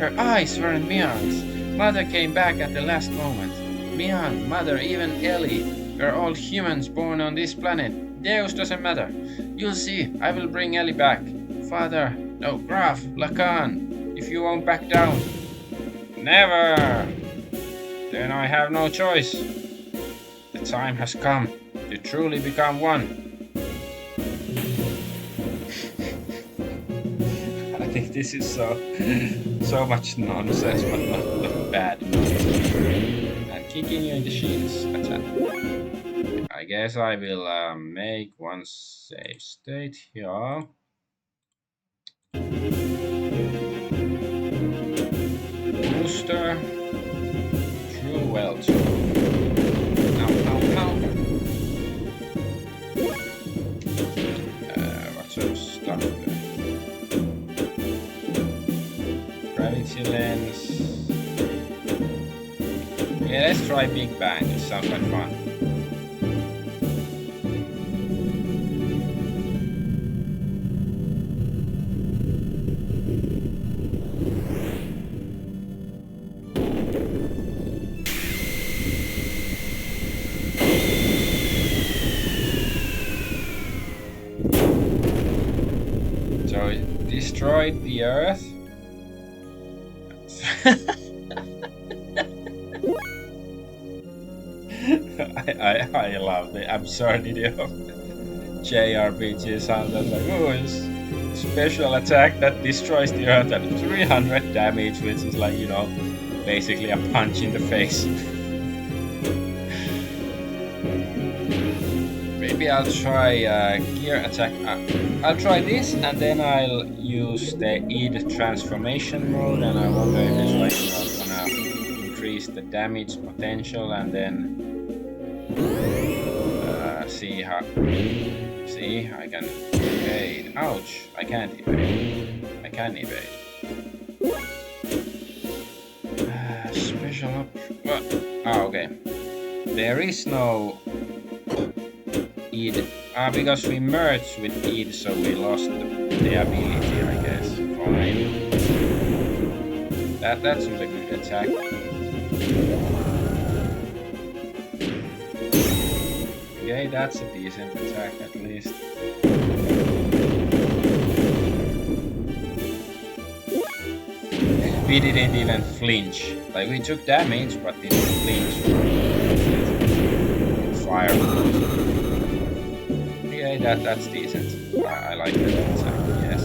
Her eyes weren't Miang's. Mother came back at the last moment. Miang, Mother, even Ellie. We're all humans born on this planet. Deus doesn't matter. You'll see, I will bring Ellie back. Father, no, Graf, Lacan, if you won't back down. Never! Then I have no choice. The time has come to truly become one. I think this is so much nonsense, but not bad. And kicking you in the shins. Attack. I guess I will make one save state here. Booster. True wealth. Now. What's some stuff? Gravity lens. Yeah, let's try Big Bang. It sounds like fun. So it destroyed the Earth. I love the absurdity of JRPG sound. That's like, oh, it's special attack that destroys the Earth at 300 damage, which is like, you know, basically a punch in the face. Maybe I'll try gear attack. I'll try this and then I'll use the id transformation mode, and I wonder if it's like, you know, gonna increase the damage potential and then see how. See, I can evade. Ouch! I can't evade. I can evade. Special up. What? Oh, okay. There is no id. Because we merged with id, so we lost the ability, I guess. Fine. That's not a good attack. Okay, that's a decent attack at least. We didn't even flinch. Like, we took damage, but didn't flinch. Fire. Okay, that's decent. I like that attack, yes.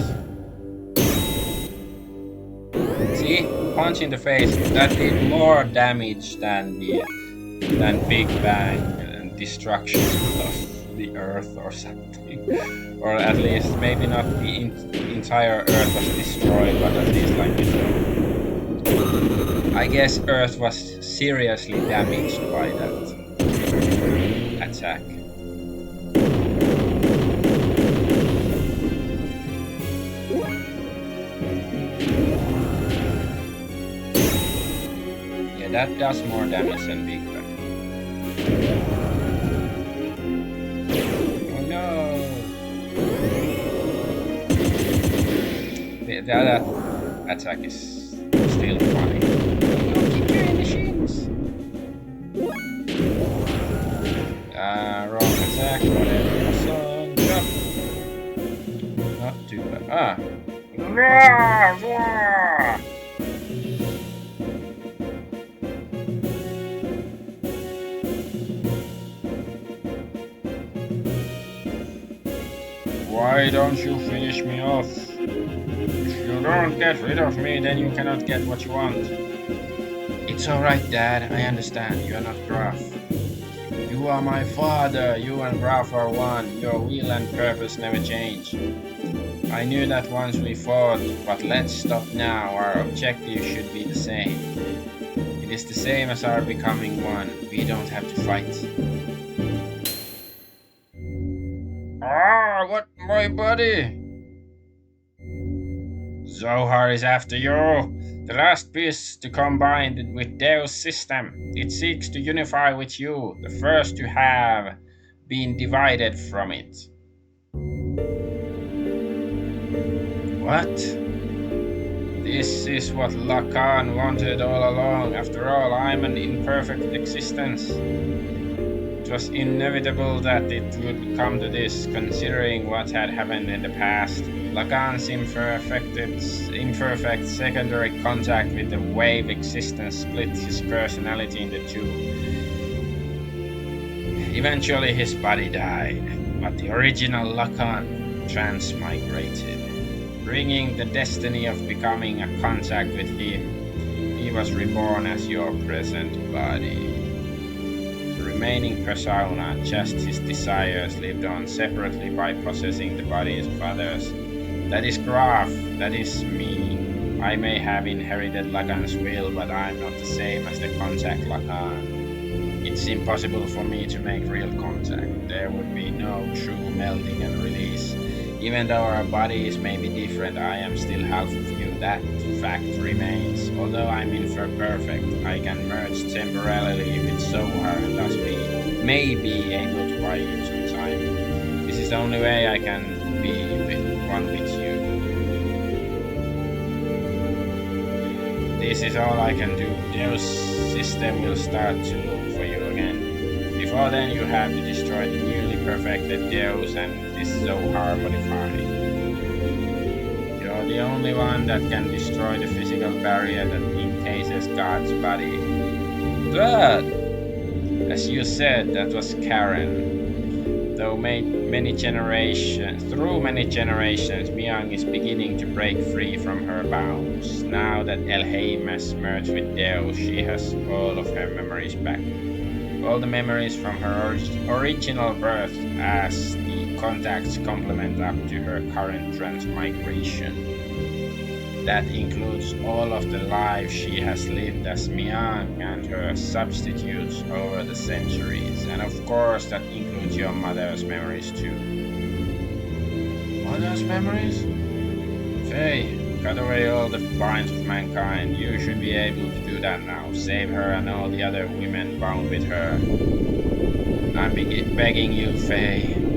See? Punch in the face. That did more damage than Big Bang and destruction of the Earth or something. Or at least, maybe not the entire Earth was destroyed, but at least, like, you know, I guess Earth was seriously damaged by that attack. Yeah, that does more damage than Big Bang. Oh no! The other attack is still fine. Don't kick you in the shins! Wrong attack, whatever. So, jump! Not too bad. Why don't you finish me off? If you don't get rid of me, then you cannot get what you want. It's alright, Dad. I understand. You're not Graf. You are my father. You and Graf are one. Your will and purpose never change. I knew that once we fought, but let's stop now. Our objective should be the same. It is the same as our becoming one. We don't have to fight. Ah, what, my buddy? Zohar is after you. The last piece to combine with Deus system. It seeks to unify with you, the first to have been divided from it. What? This is what Lacan wanted all along. After all, I'm an imperfect existence. It was inevitable that it would come to this, considering what had happened in the past. Lacan's imperfect secondary contact with the wave existence split his personality into two. Eventually his body died, but the original Lacan transmigrated, bringing the destiny of becoming a contact with him. He was reborn as your present body. The remaining persona, just his desires, lived on separately by possessing the bodies of others. That is Graf, that is me. I may have inherited Lacan's will, but I'm not the same as the contact Lacan. It's impossible for me to make real contact. There would be no true melding and release. Even though our bodies may be different, I am still half of you. That fact remains. Although I'm imperfect, I can merge temporarily with Zohar and thus may be able to buy you some time. This is the only way I can be one with you. This is all I can do. Deus system will start to look for you again. Before then, you have to destroy the newly perfected Deus and this Zohar modified. You're the only one that can destroy the physical barrier that encases God's body. But, as you said, that was Karen. Through many generations, Miang is beginning to break free from her bounds. Now that Elheim has merged with Deus, she has all of her memories back. All the memories from her original birth as the contacts complement up to her current transmigration. That includes all of the lives she has lived as Miang and her substitutes over the centuries. And of course, that includes your mother's memories too. Mother's memories? Fei, cut away all the binds of mankind. You should be able to do that now. Save her and all the other women bound with her. I'm begging you, Fei.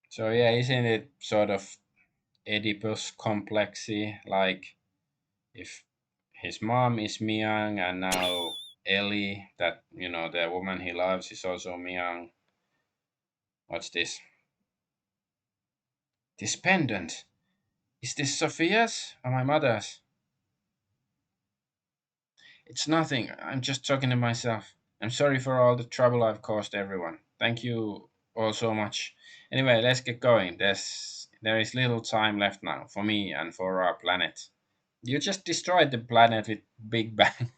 So yeah, isn't it sort of Oedipus complexy? Like if his mom is Miang and now Ellie, that the woman he loves is also Miang. What's this? This pendant. Is this Sophia's or my mother's? It's nothing. I'm just talking to myself. I'm sorry for all the trouble I've caused everyone. Thank you all so much. Anyway, let's get going. There is little time left now for me and for our planet. You just destroyed the planet with Big Bang.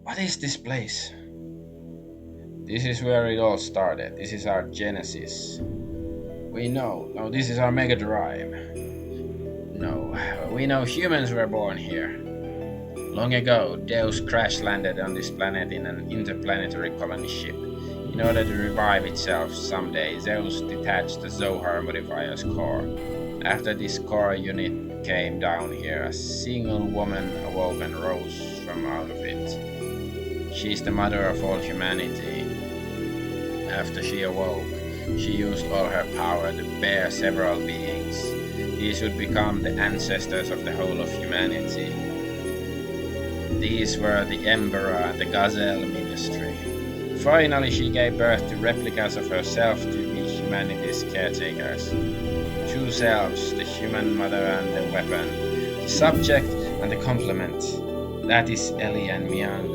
What is this place? This is where it all started. This is our Genesis. We know. No, this is our Mega Drive. No, we know humans were born here. Long ago, Deus crash landed on this planet in an interplanetary colony ship. In order to revive itself someday, Zeus detached the Zohar modifier's core. After this core unit came down here, a single woman awoke and rose from out of it. She is the mother of all humanity. After she awoke, she used all her power to bear several beings. These would become the ancestors of the whole of humanity. These were the Emperor and the Gazelle ministry. Finally, she gave birth to replicas of herself to be humanity's caretakers. two selves, the human mother and the weapon, the subject and the complement. That is Ellie and Miang.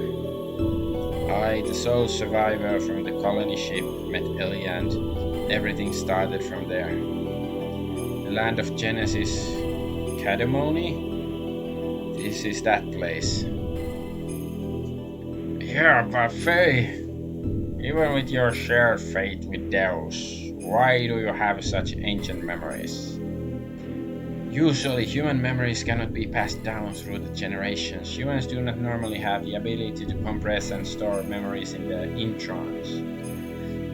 I, the sole survivor from the colony ship, met Ellie and everything started from there. The land of Genesis, Cadamoni? This is that place. Yeah, but Faye, even with your shared fate with Deus, why do you have such ancient memories? Usually, human memories cannot be passed down through the generations. Humans do not normally have the ability to compress and store memories in their introns.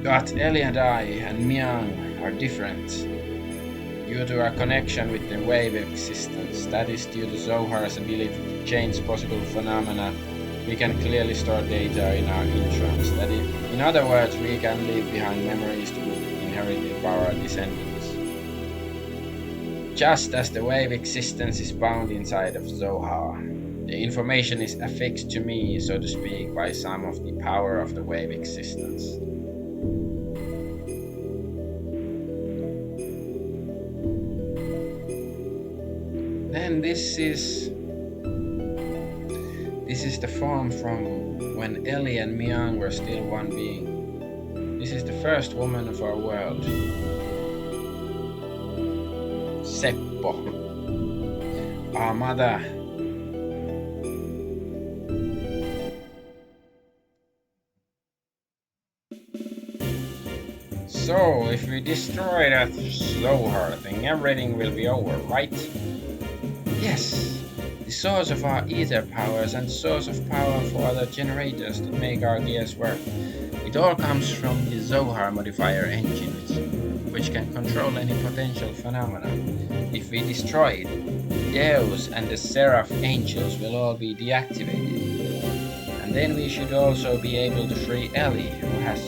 But Ellie and I and Miang are different. Due to our connection with the wave existence, that is due to Zohar's ability to change possible phenomena, we can clearly store data in our introns. That is, in other words, we can leave behind memories to be inherited by our descendants. Just as the wave existence is bound inside of Zohar, the information is affixed to me, so to speak, by some of the power of the wave existence. Then this is the form from when Ellie and Miang were still one being. This is the first woman of our world. Seppo, our mother. So, if we destroy that Zohar thing, everything will be over, right? Yes. The source of our ether powers and source of power for other generators that make our gears work. It all comes from the Zohar modifier engine, which can control any potential phenomena. If we destroy it, Deus and the Seraph angels will all be deactivated. And then we should also be able to free Ellie, who has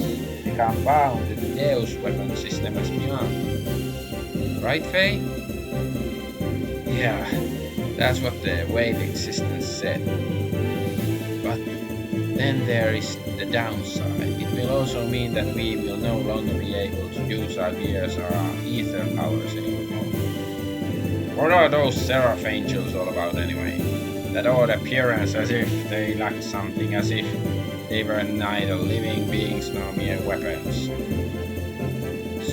become bound to the Deus weapon system as Mian. Right, Faye? Yeah. That's what the wave existence said. But then there is the downside. It will also mean that we will no longer be able to use our gears or our ether powers anymore. What are those Seraph angels all about anyway? That odd appearance as if they lacked something, as if they were neither living beings nor mere weapons.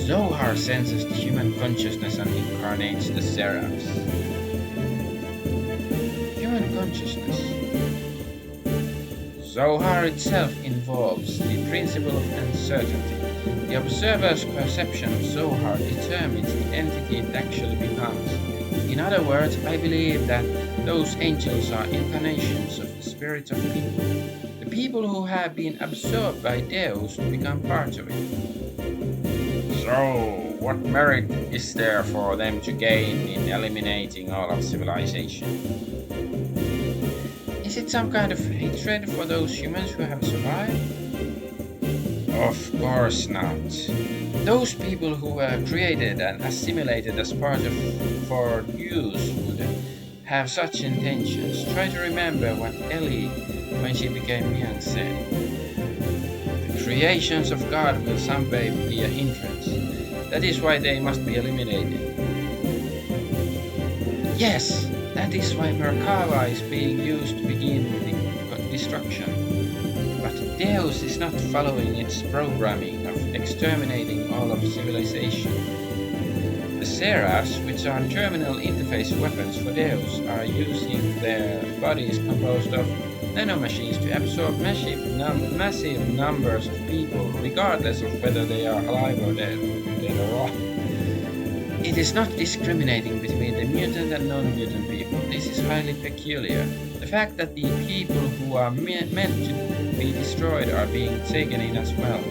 Zohar senses the human consciousness and incarnates the Seraphs. Consciousness. Zohar itself involves the principle of uncertainty. The observer's perception of Zohar determines the entity it actually becomes. In other words, I believe that those angels are incarnations of the spirits of people. The people who have been absorbed by Deus to become part of it. So, what merit is there for them to gain in eliminating all of civilization? Is it some kind of hatred for those humans who have survived? Of course not. Those people who were created and assimilated as part of for use would have such intentions. Try to remember what Ellie, when she became young, said. The creations of God will someday be a hindrance. That is why they must be eliminated. Yes! That is why Merkava is being used to begin the destruction. But Deus is not following its programming of exterminating all of civilization. The Seraphs, which are terminal interface weapons for Deus, are using their bodies composed of nanomachines to absorb massive numbers of people, regardless of whether they are alive or dead or not. It is not discriminating between the mutant and non-mutant people. This is highly peculiar. The fact that the people who are meant to be destroyed are being taken in as well.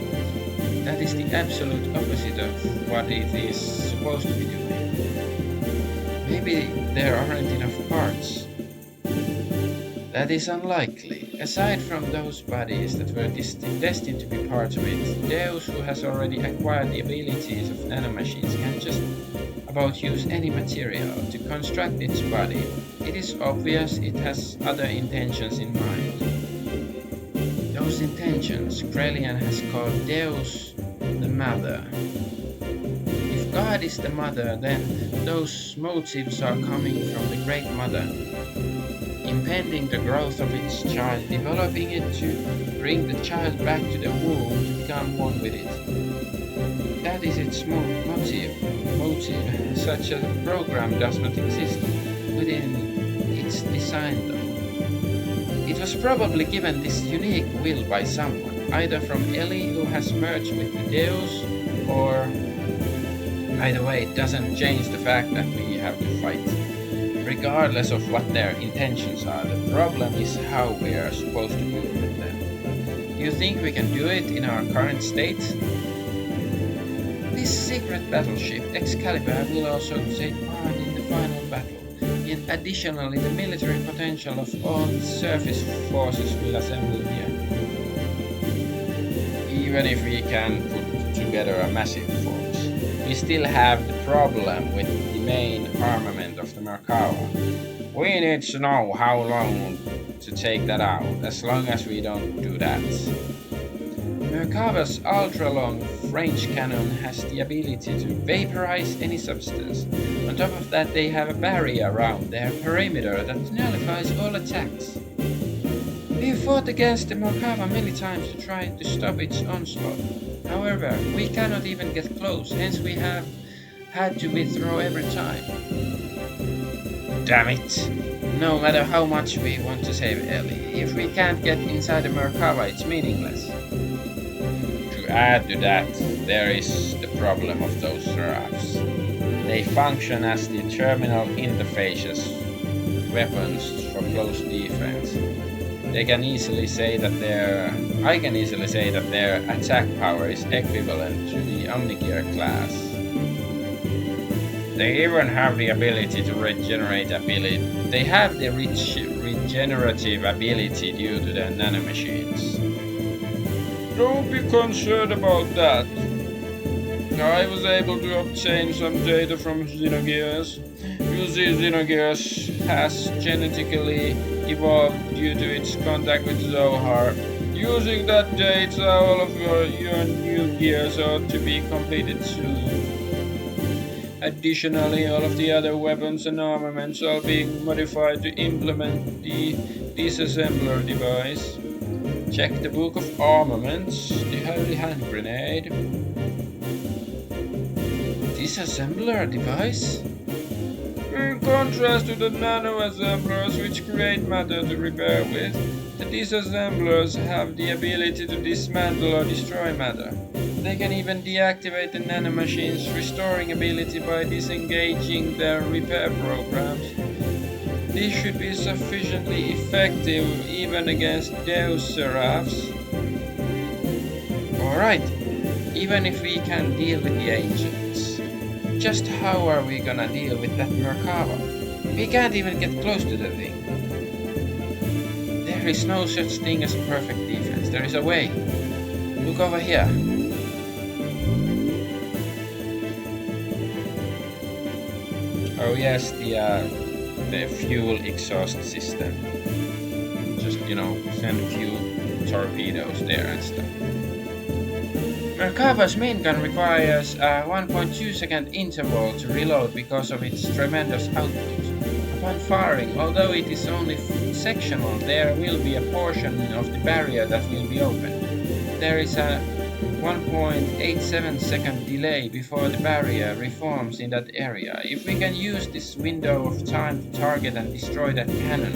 That is the absolute opposite of what it is supposed to be doing. Maybe there aren't enough parts. That is unlikely. Aside from those bodies that were destined to be part of it, Deus, who has already acquired the abilities of nanomachines, can just about use any material to construct its body. It is obvious it has other intentions in mind. Those intentions Krelian has called Deus the Mother. If God God is the mother, then those motives are coming from the Great Mother, impending the growth of its child, developing it to bring the child back to the womb to become one with it. That is its motive. Such a program does not exist within its design though. It was probably given this unique will by someone, either from Ellie who has merged with the Deus, or either way it doesn't change the fact that we have to fight. Regardless of what their intentions are, the problem is how we are supposed to deal with them. You think we can do it in our current state? This secret battleship, Excalibur, will also take part in the final battle. Additionally, the military potential of all the surface forces will assemble here. Even if we can put together a massive force, we still have the problem with the main armament of the Merkava. We need to know how long to take that out, as long as we don't do that. Merkava's ultra-long range cannon has the ability to vaporize any substance. On top of that, they have a barrier around their perimeter that nullifies all attacks. We've fought against the Merkava many times to try to stop its onslaught. However, we cannot even get close, hence we have had to withdraw every time. Damn it! No matter how much we want to save Ellie, if we can't get inside the Merkava, it's meaningless. To add to that, there is the problem of those seraphs. They function as the terminal interfaces, weapons for close defense. I can easily say that their attack power is equivalent to the Omnigear class. They even have the ability to regenerate ability. They have the regenerative ability due to their nanomachines. Don't be concerned about that. I was able to obtain some data from Xenogears. You see, Xenogears has genetically evolved due to its contact with Zohar. Using that data, all of your new gears ought to be completed soon. Additionally, all of the other weapons and armaments are being modified to implement the disassembler device. Check the Book of Armaments, the Holy Hand Grenade. Disassembler device? In contrast to the nano-assemblers, which create matter to repair with, the disassemblers have the ability to dismantle or destroy matter. They can even deactivate the nanomachines' restoring ability by disengaging their repair programs. This should be sufficiently effective even against Deus Seraphs. Alright, even if we can deal with the Ancients, just how are we gonna deal with that Merkava? We can't even get close to the thing. There is no such thing as a perfect defense. There is a way. Look over here. Oh yes, the fuel exhaust system. Just, send a few torpedoes there and stuff. Merkava's main gun requires a 1.2 second interval to reload because of its tremendous output. Upon firing, although it is only sectional, there will be a portion of the barrier that will be opened. There is a 1.87 second delay before the barrier reforms in that area. If we can use this window of time to target and destroy that cannon,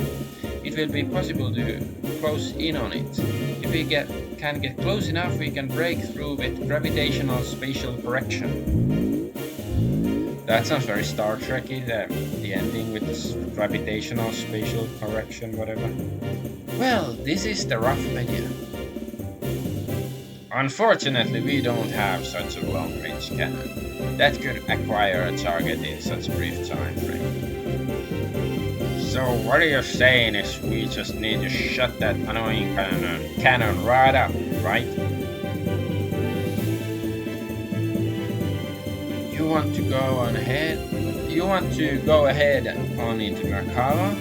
it will be possible to close in on it. If we can get close enough, we can break through with gravitational spatial correction. That sounds very Star Trek-y, the ending with this gravitational spatial correction, whatever. Well, this is the rough idea. Unfortunately, we don't have such a long-range cannon that could acquire a target in such a brief time frame. So what you're saying is we just need to shut that annoying cannon right up, right? You want to go on ahead? You want to go ahead on into Merkava?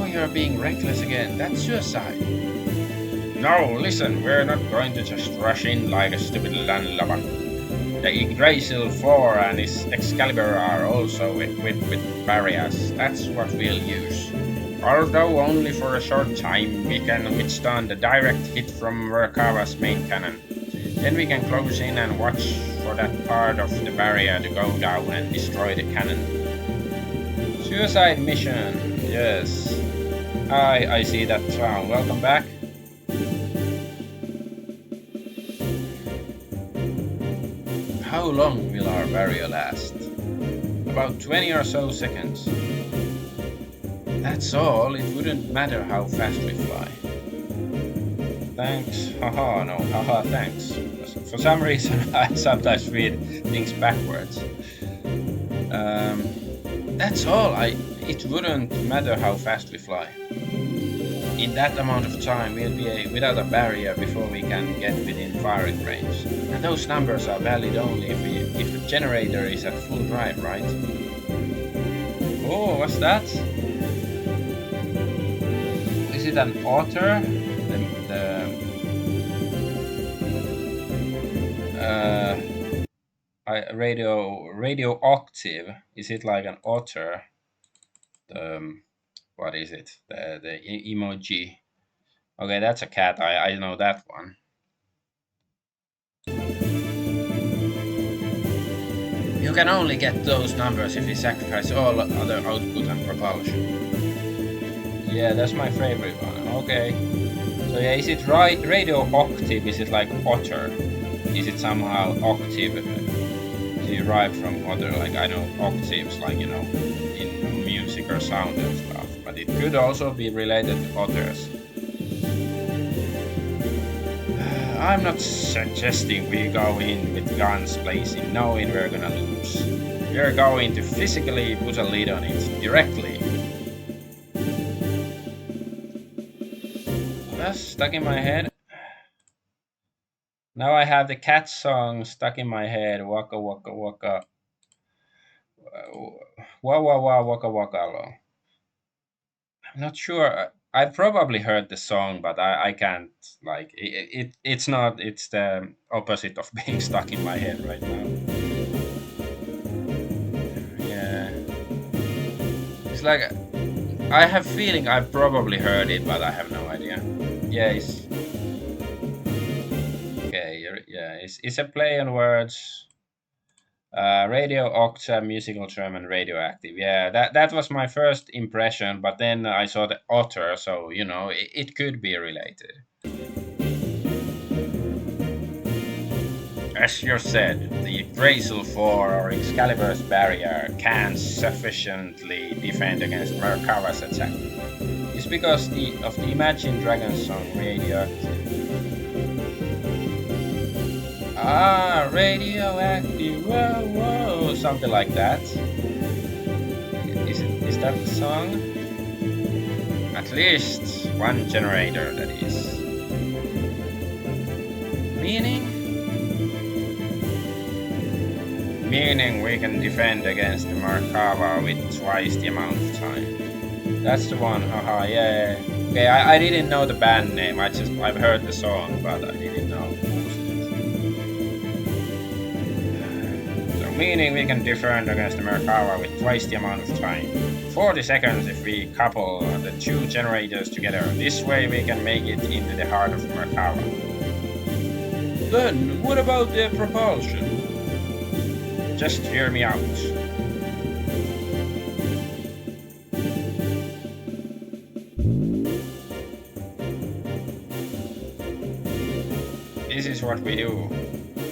You're being reckless again. That's suicide. No, listen, we're not going to just rush in like a stupid landlubber. The Yggdrasil 4 and his Excalibur are also equipped with barriers. That's what we'll use. Although only for a short time, we can withstand the direct hit from Merkava's main cannon. Then we can close in and watch for that part of the barrier to go down and destroy the cannon. Suicide mission, yes. Hi, I see that sound. Welcome back. How long will our barrier last? About 20 or so seconds. That's all, it wouldn't matter how fast we fly. Thanks, haha, no, haha, thanks. For some reason, I sometimes read things backwards. That's all, it wouldn't matter how fast we fly. In that amount of time, we'll be without a barrier before we can get within firing range. And those numbers are valid only if the generator is at full drive, right? Oh, what's that? Is it an otter? Radio octave. Is it like an otter? What is it? The emoji. Okay, that's a cat. I know that one. You can only get those numbers if you sacrifice all other output and propulsion. Yeah, that's my favorite one. Okay. So yeah, is it right? Radio octave? Is it like otter? Is it somehow octave derived from otter? Like I know octaves, like in music or sound and stuff, but it could also be related to otters. I'm not suggesting we go in with guns blazing, knowing we're gonna lose. We're going to physically put a lid on it directly. That's stuck in my head. Now I have the cat song stuck in my head. Waka waka waka. Wah wah wah waka waka. I'm not sure. I've probably heard the song, but I can't like it's not. It's the opposite of being stuck in my head right now. Yeah, it's like I have feeling I've probably heard it, but I have no idea. Yeah, it's okay. Yeah, it's a play on words. Radio octave, musical term, and radioactive. Yeah, that was my first impression, but then I saw the otter, so it could be related. As you said, the Yggdrasil 4 or Excalibur's barrier can't sufficiently defend against Merkava's attack. It's because of the Imagine Dragons song Radioactive. Ah, radioactive, whoa, whoa, something like that. Is that the song? At least one generator, that is. Meaning? Meaning we can defend against the Merkava with twice the amount of time. That's the one, haha, yeah. Okay, I didn't know the band name, I've heard the song, but I didn't know. Meaning we can defend against the Merkava with twice the amount of time. 40 seconds if we couple the two generators together. This way we can make it into the heart of Merkava. Then, what about the propulsion? Just hear me out. This is what we do.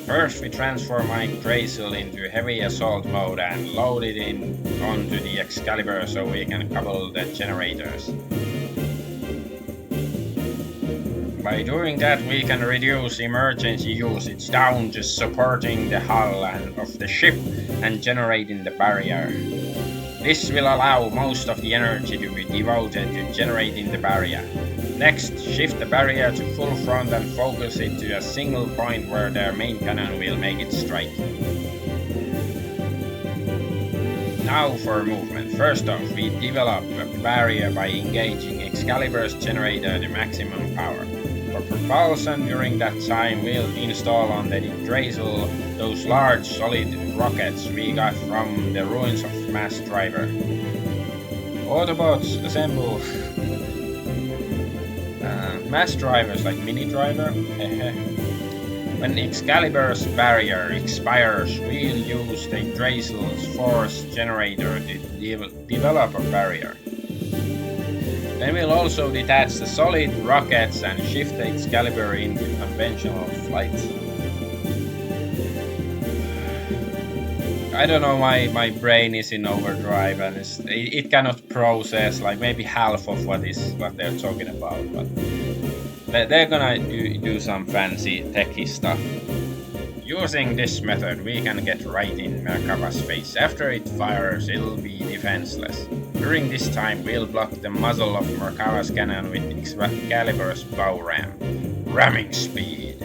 First, we transform Yggdrasil into heavy assault mode and load it onto the Excalibur so we can couple the generators. By doing that, we can reduce emergency usage down to supporting the hull of the ship and generating the barrier. This will allow most of the energy to be devoted to generating the barrier. Next, shift the barrier to full front and focus it to a single point where their main cannon will make its strike. Now for movement. First off, we develop a barrier by engaging Excalibur's generator to maximum power. For propulsion during that time, we'll install on the Drazel those large solid rockets we got from the ruins of Mass Driver. Autobots, assemble! Mass Drivers like Mini Driver? When Excalibur's barrier expires, we'll use the Drazel's force generator to develop a barrier. Then we'll also detach the solid rockets and shift the Excalibur into conventional flight. I don't know why my brain is in overdrive and it cannot process like maybe half of what they're talking about, but they're gonna do some fancy techie stuff. Using this method, we can get right in Merkava's face. After it fires, it'll be defenseless. During this time, we'll block the muzzle of Merkava's cannon with Excalibur's bow ram. Ramming speed.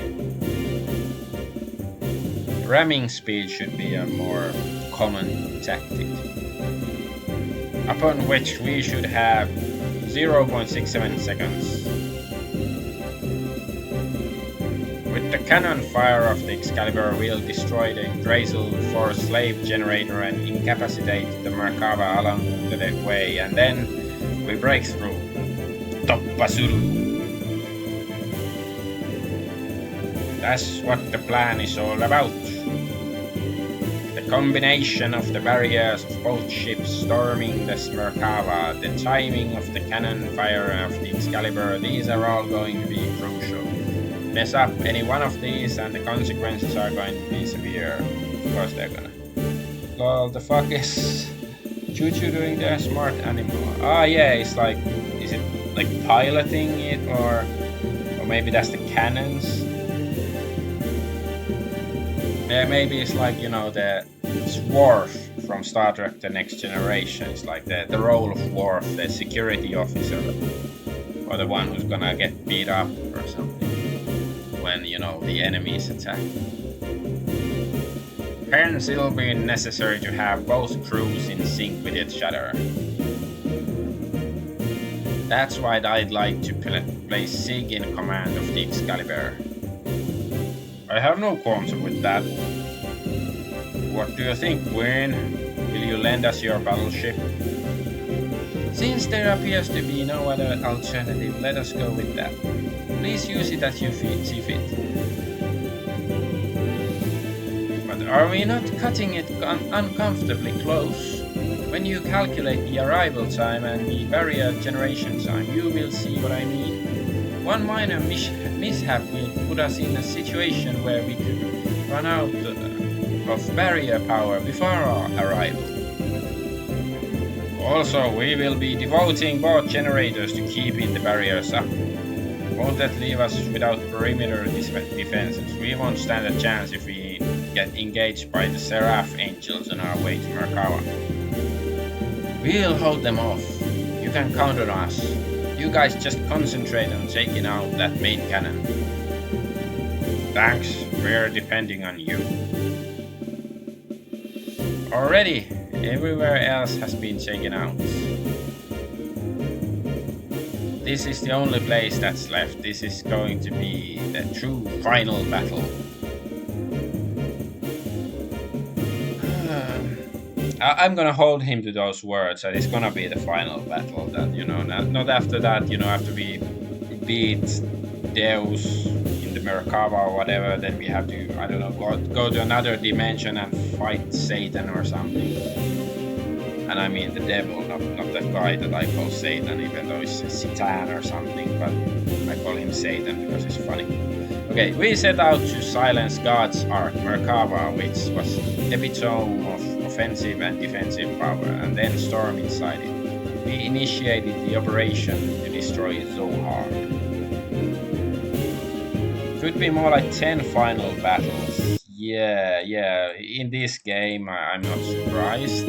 Ramming speed should be a more common tactic. Upon which we should have 0.67 seconds. With the cannon fire of the Excalibur, we'll destroy the Drazel force slave generator and incapacitate the Merkava along the way, and then we break through. Toppasuru! That's what the plan is all about. The combination of the barriers of both ships storming the Merkava, the timing of the cannon fire of the Excalibur, these are all going to be crucial. Mess up any one of these and the consequences are going to be severe. Of course they're gonna. Lol, the fuck is Choo-Choo doing there? Smart animal. Ah yeah, it's like, is it like piloting it or maybe that's the cannons? Yeah, maybe it's like, you know, it's Worf from Star Trek The Next Generation. It's like the role of Worf, the security officer, or the one who's gonna get beat up or something when, you know, the enemies attack. Hence, it'll be necessary to have both crews in sync with each other. That's why I'd like to place Sig in command of the Excalibur. I have no qualms with that. What do you think, Gwyn? Will you lend us your battleship? Since there appears to be no other alternative, let us go with that. Please use it as you see fit. But are we not cutting it uncomfortably close? When you calculate the arrival time and the barrier generation time, you will see what I mean. One minor mishap will put us in a situation where we could run out of barrier power before our arrival. Also, we will be devoting both generators to keeping the barriers up. Won't that leave us without perimeter defenses? We won't stand a chance if we get engaged by the Seraph Angels on our way to Merkava. We'll hold them off. You can count on us. You guys just concentrate on taking out that main cannon. Thanks, we're depending on you. Already, everywhere else has been taken out. This is the only place that's left. This is going to be the true final battle. I'm gonna hold him to those words, and it's gonna be the final battle. That, you know, not after that. You know, after we beat Deus in the Merkava or whatever, then we have to, I don't know, go to another dimension and fight Satan or something. And I mean the devil, not that guy that I call Satan, even though it's Satan or something, but I call him Satan because it's funny. Okay, we set out to silence God's Ark, Merkava, which was epitome of offensive and defensive power, and then storm inside it. We initiated the operation to destroy Zohar. Could be more like 10 final battles. Yeah, in this game I'm not surprised.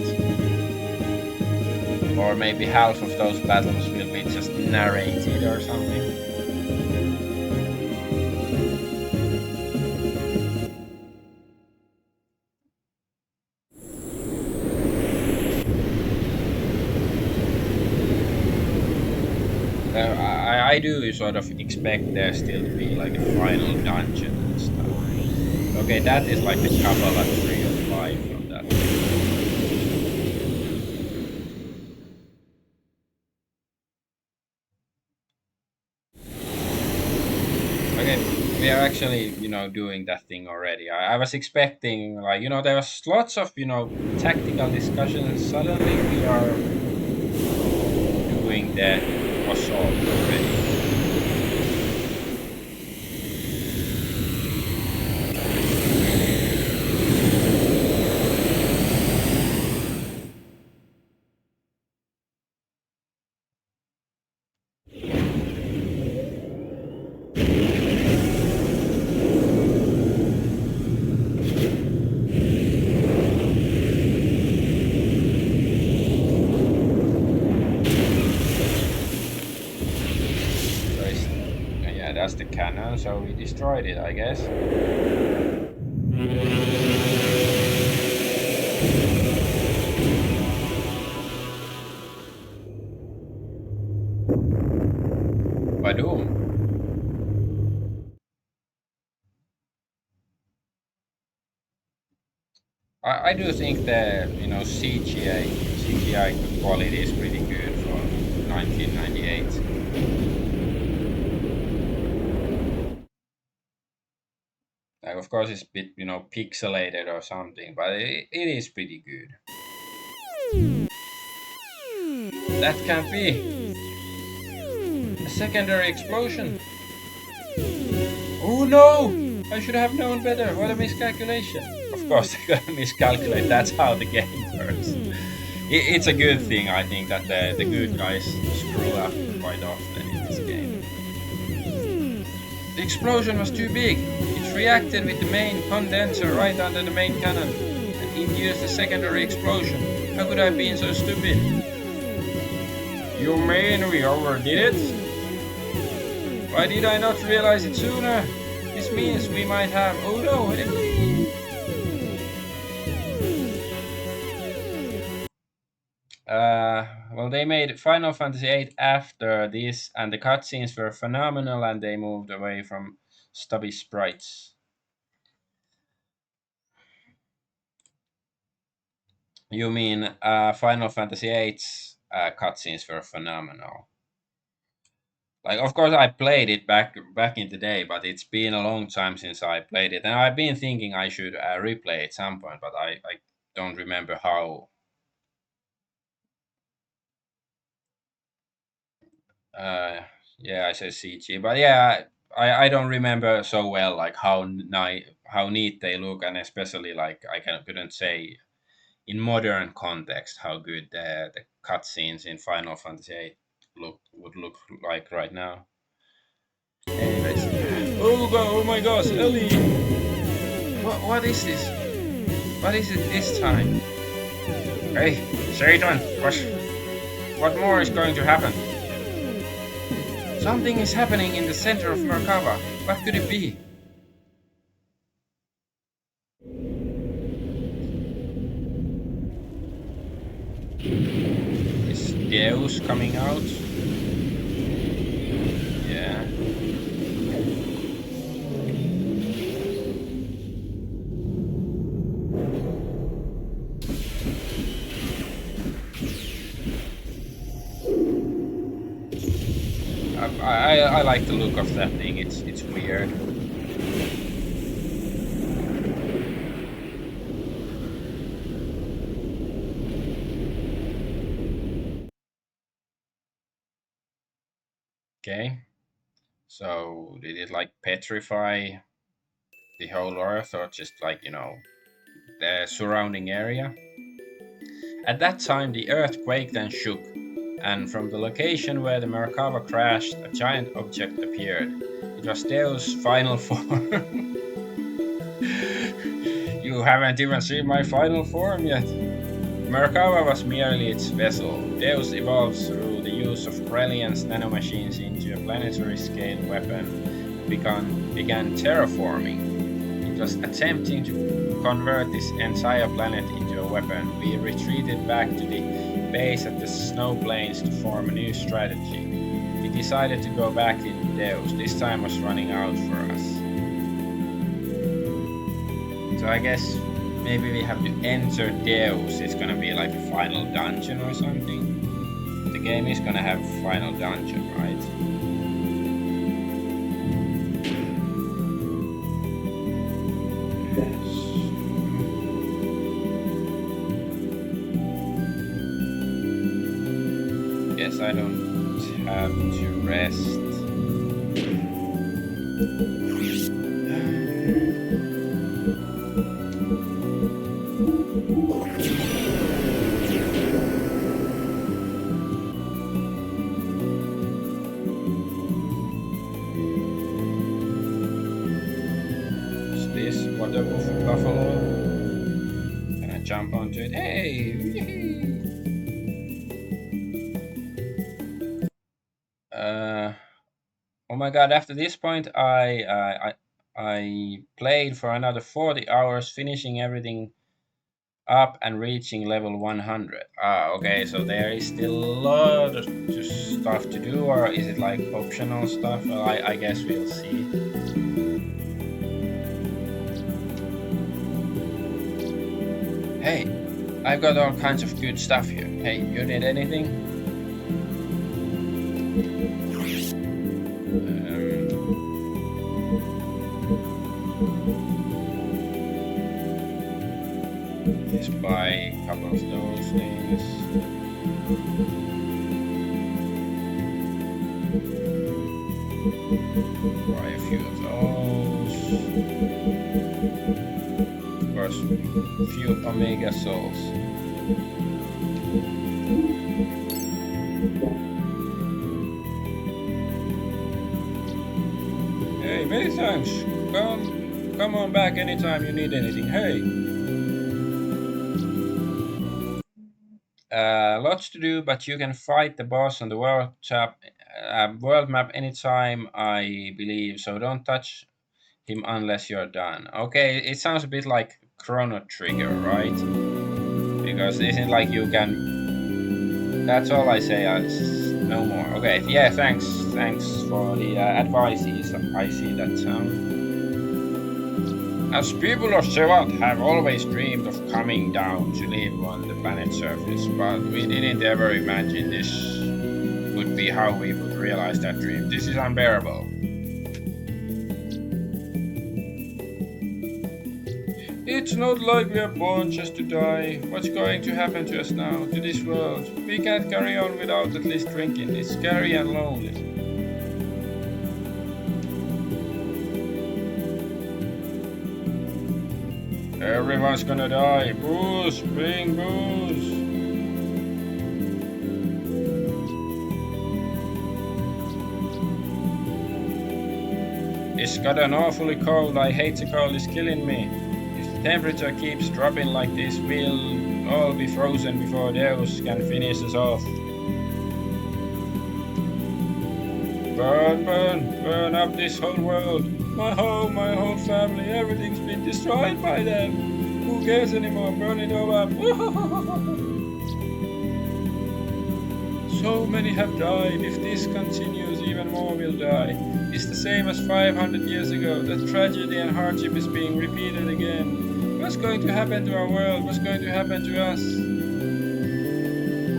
Or maybe half of those battles will be just narrated or something. I do sort of expect there still to be like a final dungeon and stuff. Okay, that is like the Kabbalah tree of life from that. Okay, we are actually, doing that thing already. I was expecting, like, there was lots of, tactical discussions, and suddenly we are doing the assault already. So yeah, that's the cannon, so we destroyed it, I guess. Badoom. I do think the CGI quality is pretty good for 1998. Like, of course, it's a bit pixelated or something, but it is pretty good. That can't be a secondary explosion. Oh no! I should have known better. What a miscalculation. Of course, they're gonna miscalculate. That's how the game works. It's a good thing, I think, that the good guys screw up quite often in this game. The explosion was too big. It reacted with the main condenser right under the main cannon and induced a secondary explosion. How could I have been so stupid? You mean we overdid it? Why did I not realize it sooner? This means we might have... Oh no! Well, they made Final Fantasy VIII after this, and the cutscenes were phenomenal, and they moved away from stubby sprites. You mean Final Fantasy VIII's cutscenes were phenomenal? Like, of course, I played it back in the day, but it's been a long time since I played it, and I've been thinking I should replay at some point, but I don't remember how. Uh, yeah, I said CG, but yeah, I don't remember so well like how neat they look, and especially like couldn't say in modern context how good the cutscenes in Final Fantasy VIII would look like right now. Anyways, oh my gosh, Ellie, what is this? What is it this time? Hey, Satan, what more is going to happen? Something is happening in the center of Merkaba. What could it be? Is Deus coming out? Yeah. I like the look of that thing. It's weird. Okay. So did it like petrify the whole Earth, or just like the surrounding area? At that time, the Earth quaked and shook, and from the location where the Merkaba crashed, a giant object appeared. It was Deus' final form. You haven't even seen my final form yet. Merkaba was merely its vessel. Deus evolved through the use of Brilliant's nanomachines into a planetary scale weapon and began terraforming. It was attempting to convert this entire planet into a weapon. We retreated back to the base at the snow plains to form a new strategy. we decided to go back in Deus. This time was running out for us. So I guess maybe we have to enter Deus. It's gonna be like a final dungeon or something. The game is gonna have a final dungeon, right? Yes. Guess I don't have to rest. What a buffalo. Can I jump onto it? Hey! Oh my god, after this point I played for another 40 hours, finishing everything up and reaching level 100. Okay, so there is still a lot of stuff to do, or is it like optional stuff? Well, I guess we'll see. Hey, I've got all kinds of good stuff here. Hey, you need anything? Just buy a couple of those things. Buy a few of those. Of course, a few Omega Souls. Hey, many thanks. Come on back anytime you need anything. Hey. Lots to do, but you can fight the boss on the world map anytime, I believe. So don't touch him unless you're done. Okay, it sounds a bit like Chrono Trigger, right? Because isn't like you can. That's all I say. No more. Okay, yeah. Thanks for the advices. I see that sound. As people of Shevat have always dreamed of coming down to live on the planet's surface, but we didn't ever imagine this would be how we would realize that dream. This is unbearable. It's not like we are born just to die. What's going to happen to us now, to this world? We can't carry on without at least drinking. It's scary and lonely. Everyone's gonna die. Booze, bring booze. It's gotten awfully cold. I hate the cold. It's killing me. If the temperature keeps dropping like this, we'll all be frozen before Deus can finish us off. Burn, burn, burn up this whole world. My home, my whole family, everything's been destroyed by them. Who cares anymore? Burn it all up. So many have died. If this continues, even more will die. It's the same as 500 years ago. The tragedy and hardship is being repeated again. What's going to happen to our world? What's going to happen to us?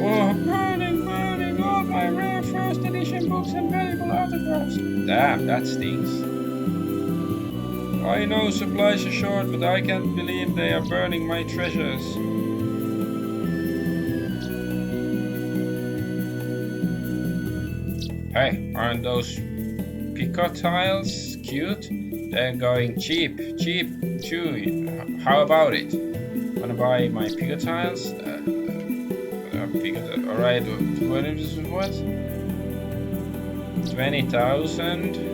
Oh, burning, burning all my rare first edition books and valuable autographs. Damn, that stings. I know supplies are short, but I can't believe they are burning my treasures. Hey, aren't those Pico tiles cute? They're going cheap, chewy. How about it? Wanna buy my Pico tiles? Alright, what is what? 20,000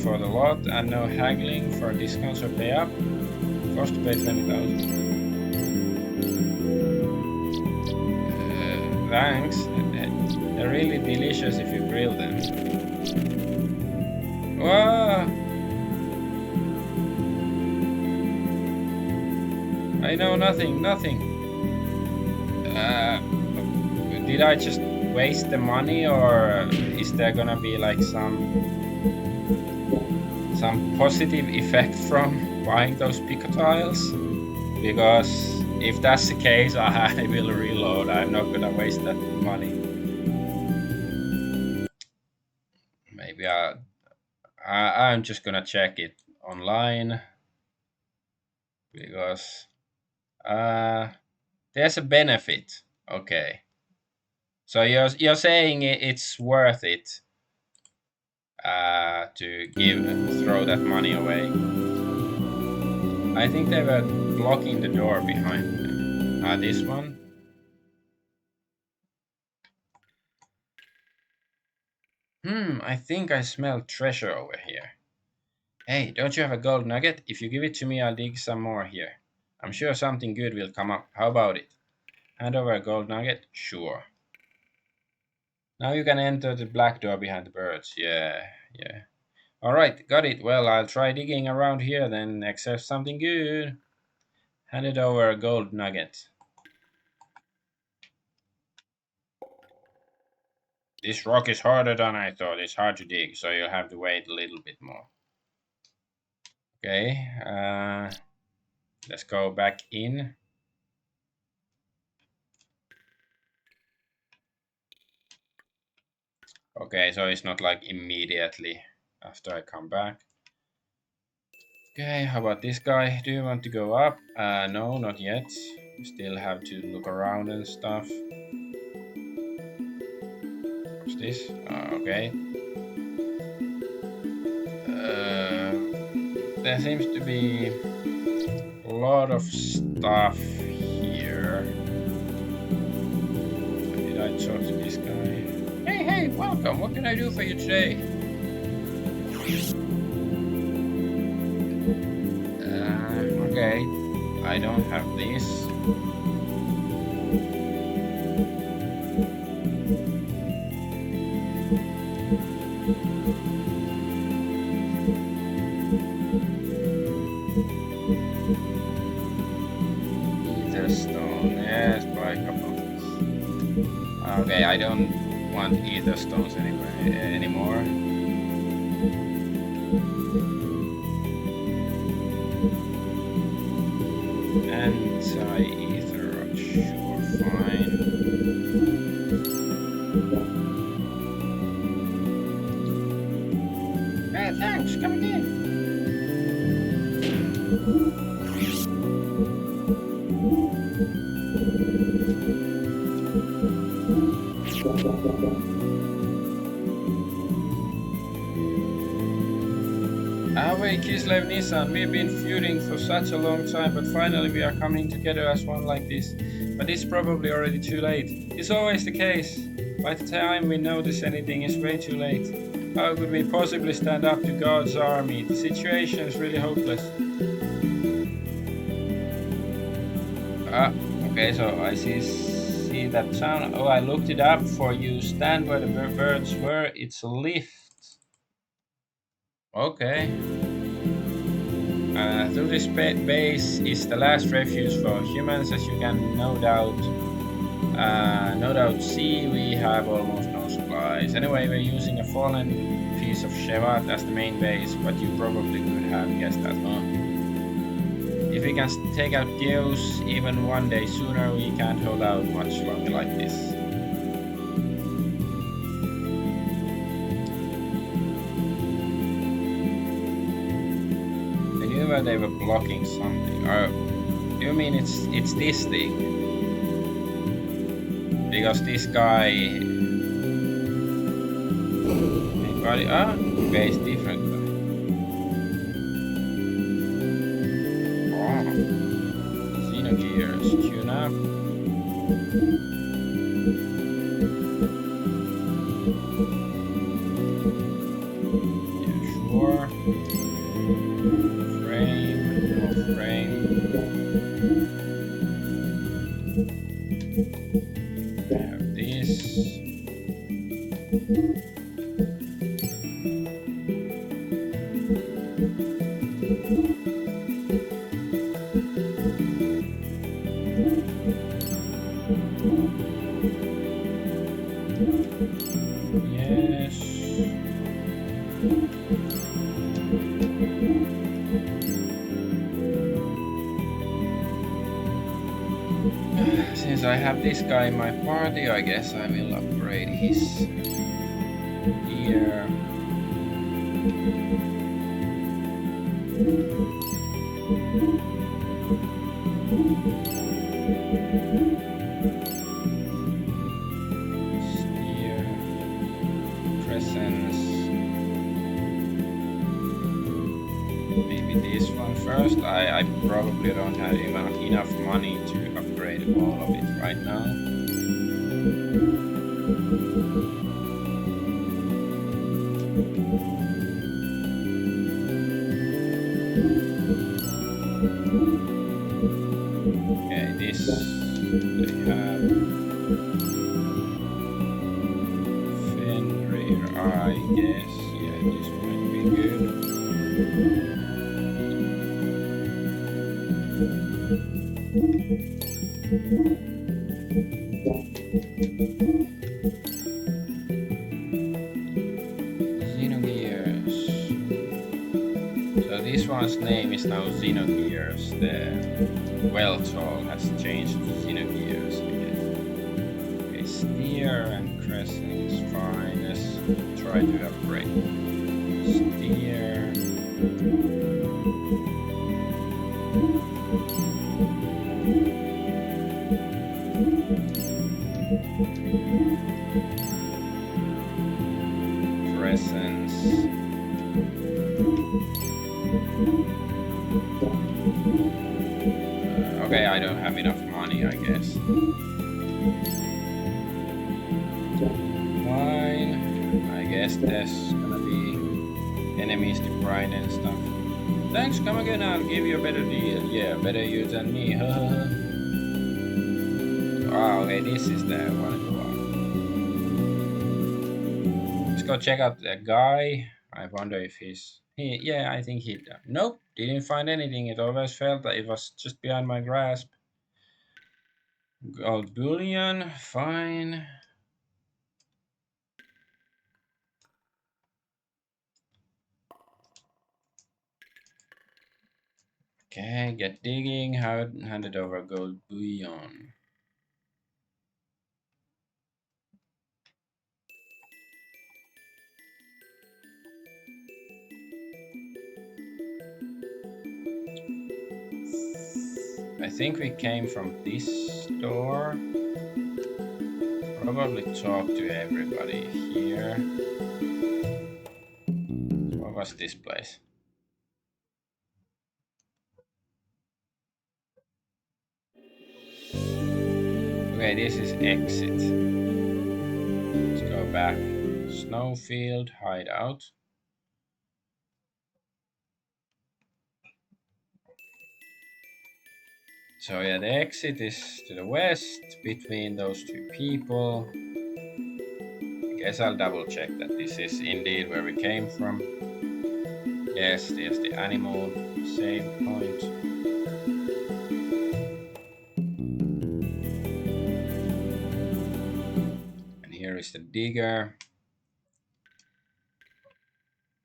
for the lot, and no haggling for discounts or pay up. Cost to pay 20,000. Thanks. They're really delicious if you grill them. Wow! I know nothing. Did I just waste the money, or is there gonna be like some positive effect from buying those pico tiles? Because if that's the case, I will reload. I'm not gonna waste that money. Maybe I'm just gonna check it online because there's a benefit. Okay, so you're saying it's worth it to throw that money away. I think they were blocking the door behind me. This one. I think I smell treasure over here. Hey, don't you have a gold nugget? If you give it to me, I'll dig some more here. I'm sure something good will come up. How about it? Hand over a gold nugget? Sure. Now you can enter the black door behind the birds. Yeah. Alright, got it. Well, I'll try digging around here then, except something good. Handed over a gold nugget. This rock is harder than I thought. It's hard to dig, so you'll have to wait a little bit more. Okay, let's go back in. Okay, so it's not like immediately after I come back. Okay, how about this guy? Do you want to go up? No, not yet. Still have to look around and stuff. What's this? Okay. There seems to be a lot of stuff here. Did I talk to this guy? Hey, welcome. What can I do for you today? Okay, I don't have this. Ether stone, yes, buy a couple of these. Okay, I don't want ether stones anymore. Anti-ether, sure, fine. Hey, thanks, come again. Wait, Kislev Nissan, we've been feuding for such a long time, but finally we are coming together as one like this. But it's probably already too late. It's always the case. By the time we notice anything, it's way too late. How could we possibly stand up to God's army? The situation is really hopeless. Okay, so I see that town. Oh, I looked it up for you. Stand where the birds were. It's a lift. Okay. Through this base is the last refuge for humans, as you can no doubt see. We have almost no supplies. Anyway, we're using a fallen piece of Shevat as the main base, but you probably could have guessed that, huh? If we can take out Deus even one day sooner, we can't hold out much longer like this. Where they were blocking something. Or do you mean it's this thing? Because this guy okay, it's different guy. Oh. Xenogears, tune up. Yeah, sure. Frame. I have this. Since I have this guy in my party, I guess I will upgrade his gear. Steer, presence. Maybe this one first. I probably don't have enough money to upgrade all of it right now. Okay, this they have Fenrir, I guess. Yeah, this might be good. Xenogears. So this one's name is now Xenogears. The Well-Toll has changed to Xenogears again. Okay, steer and crescent is fine. Let's try to upgrade. Steer. Presence. Okay, I don't have enough money, I guess. Fine. I guess there's gonna be enemies to grind and stuff. Thanks, come again, I'll give you a better deal. Yeah, better you than me. Wow, okay, this is the one. Let's go check out the guy. I wonder if yeah, I think he... Nope, didn't find anything. It always felt that it was just beyond my grasp. Gold bullion, fine. Okay, get digging. Handed over gold bullion. I think we came from this door. Probably talk to everybody here. What was this place? Okay, this is exit. Let's go back. Snowfield, hideout. So yeah, the exit is to the west between those two people. I guess I'll double check that this is indeed where we came from. Yes, there's the animal save point. And here is the digger.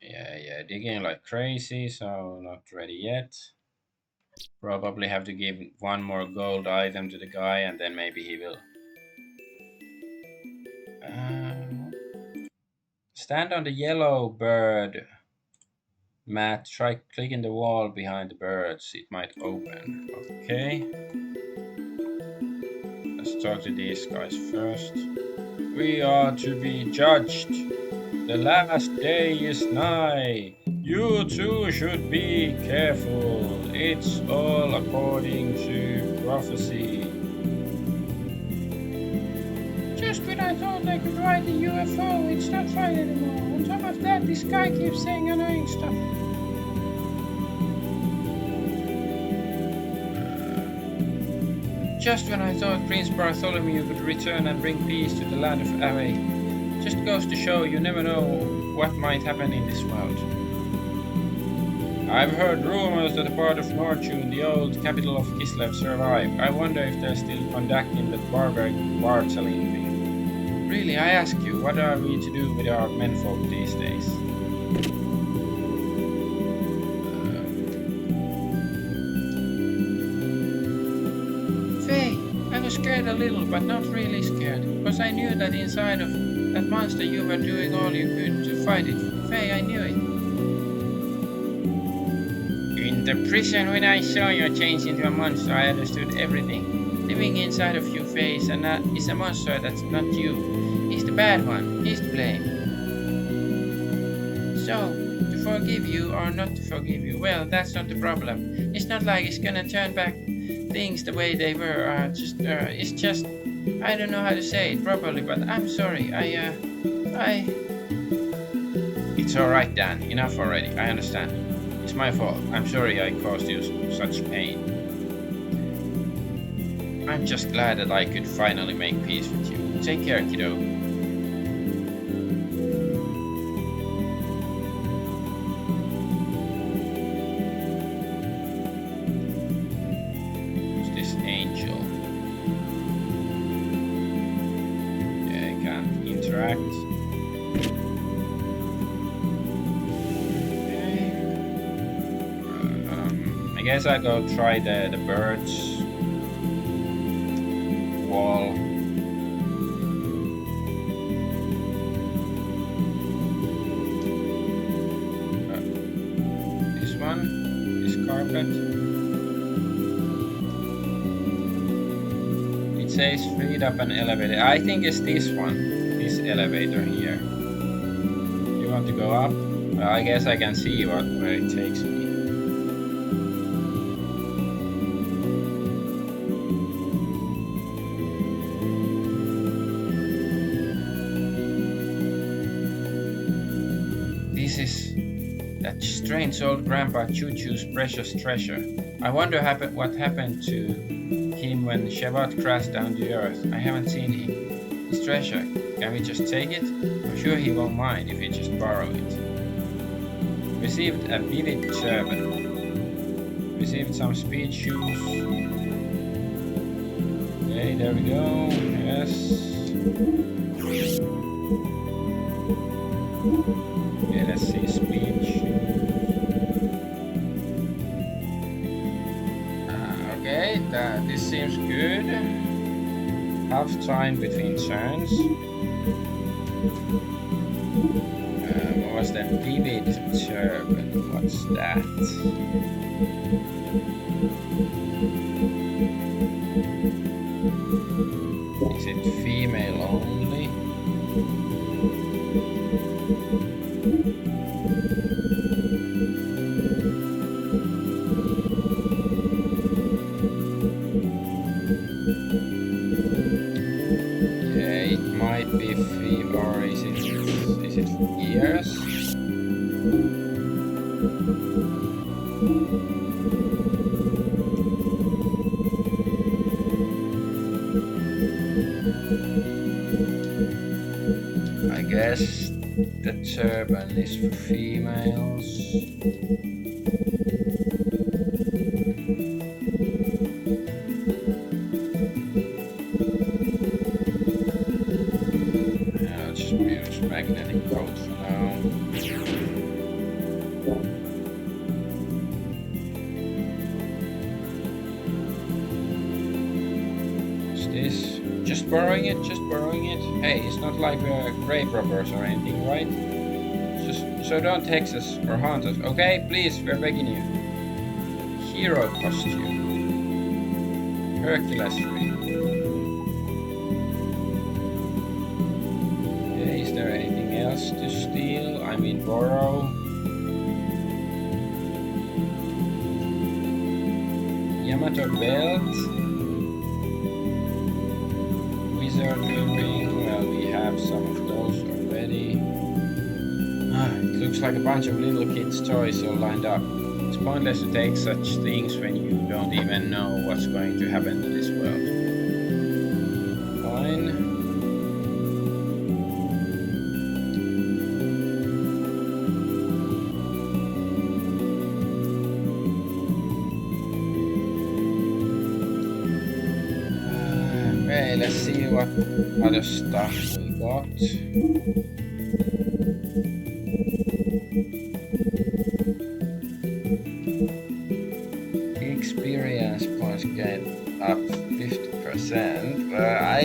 Yeah, digging like crazy, so not ready yet. Probably have to give one more gold item to the guy and then maybe he will. Stand on the yellow bird mat, try clicking the wall behind the birds, it might open. Okay. Let's talk to these guys first. We are to be judged. The last day is nigh. You too should be careful. It's all according to prophecy. Just when I thought I could ride the UFO, it's not fine anymore. On top of that, this guy keeps saying annoying stuff. Just when I thought Prince Bartholomew could return and bring peace to the land of Away. Just goes to show you never know what might happen in this world. I've heard rumors that a part of Nortune, the old capital of Kislev, survived. I wonder if they're still conducting that barbaric bard selling thing. Really, I ask you, what are we to do with our menfolk these days? Fei, I was scared a little, but not really scared, because I knew that inside of that monster you were doing all you could to fight it. Fei, I knew it. In the prison, when I saw you change into a monster, I understood everything. Living inside of you, Fei, is a monster that's not you. He's the bad one. He's to blame. So, to forgive you or not to forgive you, well, that's not the problem. It's not like it's gonna turn back things the way they were. It's just, I don't know how to say it properly, but I'm sorry. It's alright, Dan. Enough already. I understand. It's my fault. I'm sorry I caused you such pain. I'm just glad that I could finally make peace with you. Take care, kiddo. Who's this angel? Yeah, I can't interact. I guess I'll go try the birds wall. This one, this carpet. It says freed up an elevator. I think it's this one, this elevator here. You want to go up? Well, I guess I can see where it takes me. This is that strange old Grandpa Choo-Choo's precious treasure. I wonder what happened to him when Shevat crashed down to Earth. I haven't seen him. His treasure. Can we just take it? I'm sure he won't mind if we just borrow it. Received a vivid turban. Received some speed shoes. Okay, there we go. Yes. Okay, let's see, speed shoes. Okay, this seems good. Half time between turns. What was that? Vivid turban. What's that? Is it female only? Yeah, it might be female, or is it years? I guess the turban is for females. I'll just use magnetic coat for now. What's this? Just borrowing it, just borrowing it. Hey, it's not like we're grave robbers or anything, right? So don't text us or haunt us, okay? Please, we're begging you. Hero costume. Hercules ring. Okay, is there anything else to steal? I mean, borrow. Yamato belt. Ring. Well, we have some of those already. It looks like a bunch of little kids' toys all lined up. It's pointless to take such things when you don't even know what's going to happen to this world. Fine. Okay, let's see what other stuff we got.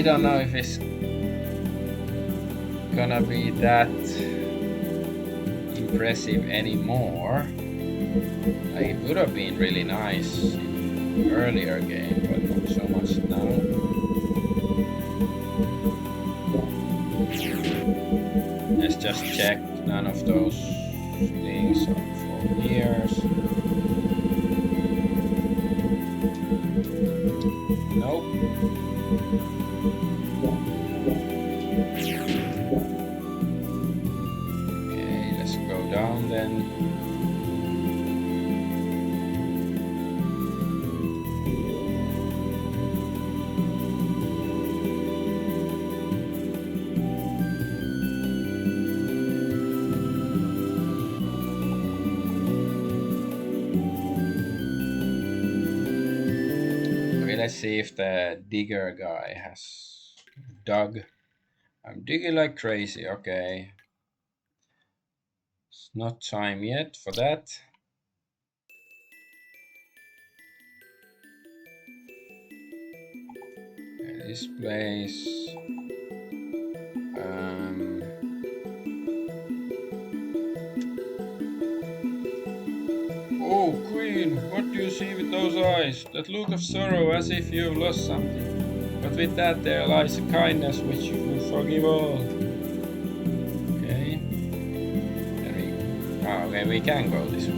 don't know if it's gonna be that impressive anymore. Like, it would have been really nice in earlier game, but not so much now. Let's just check none of those things are for years. Nope. Okay, let's go down then. Let's see if the digger guy has dug. I'm digging like crazy. Okay. It's not time yet for that. Okay, this place. Oh, Queen, what do you see with those eyes? That look of sorrow as if you've lost something. But with that there lies a kindness which will forgive all. Okay. Okay, we can go this way.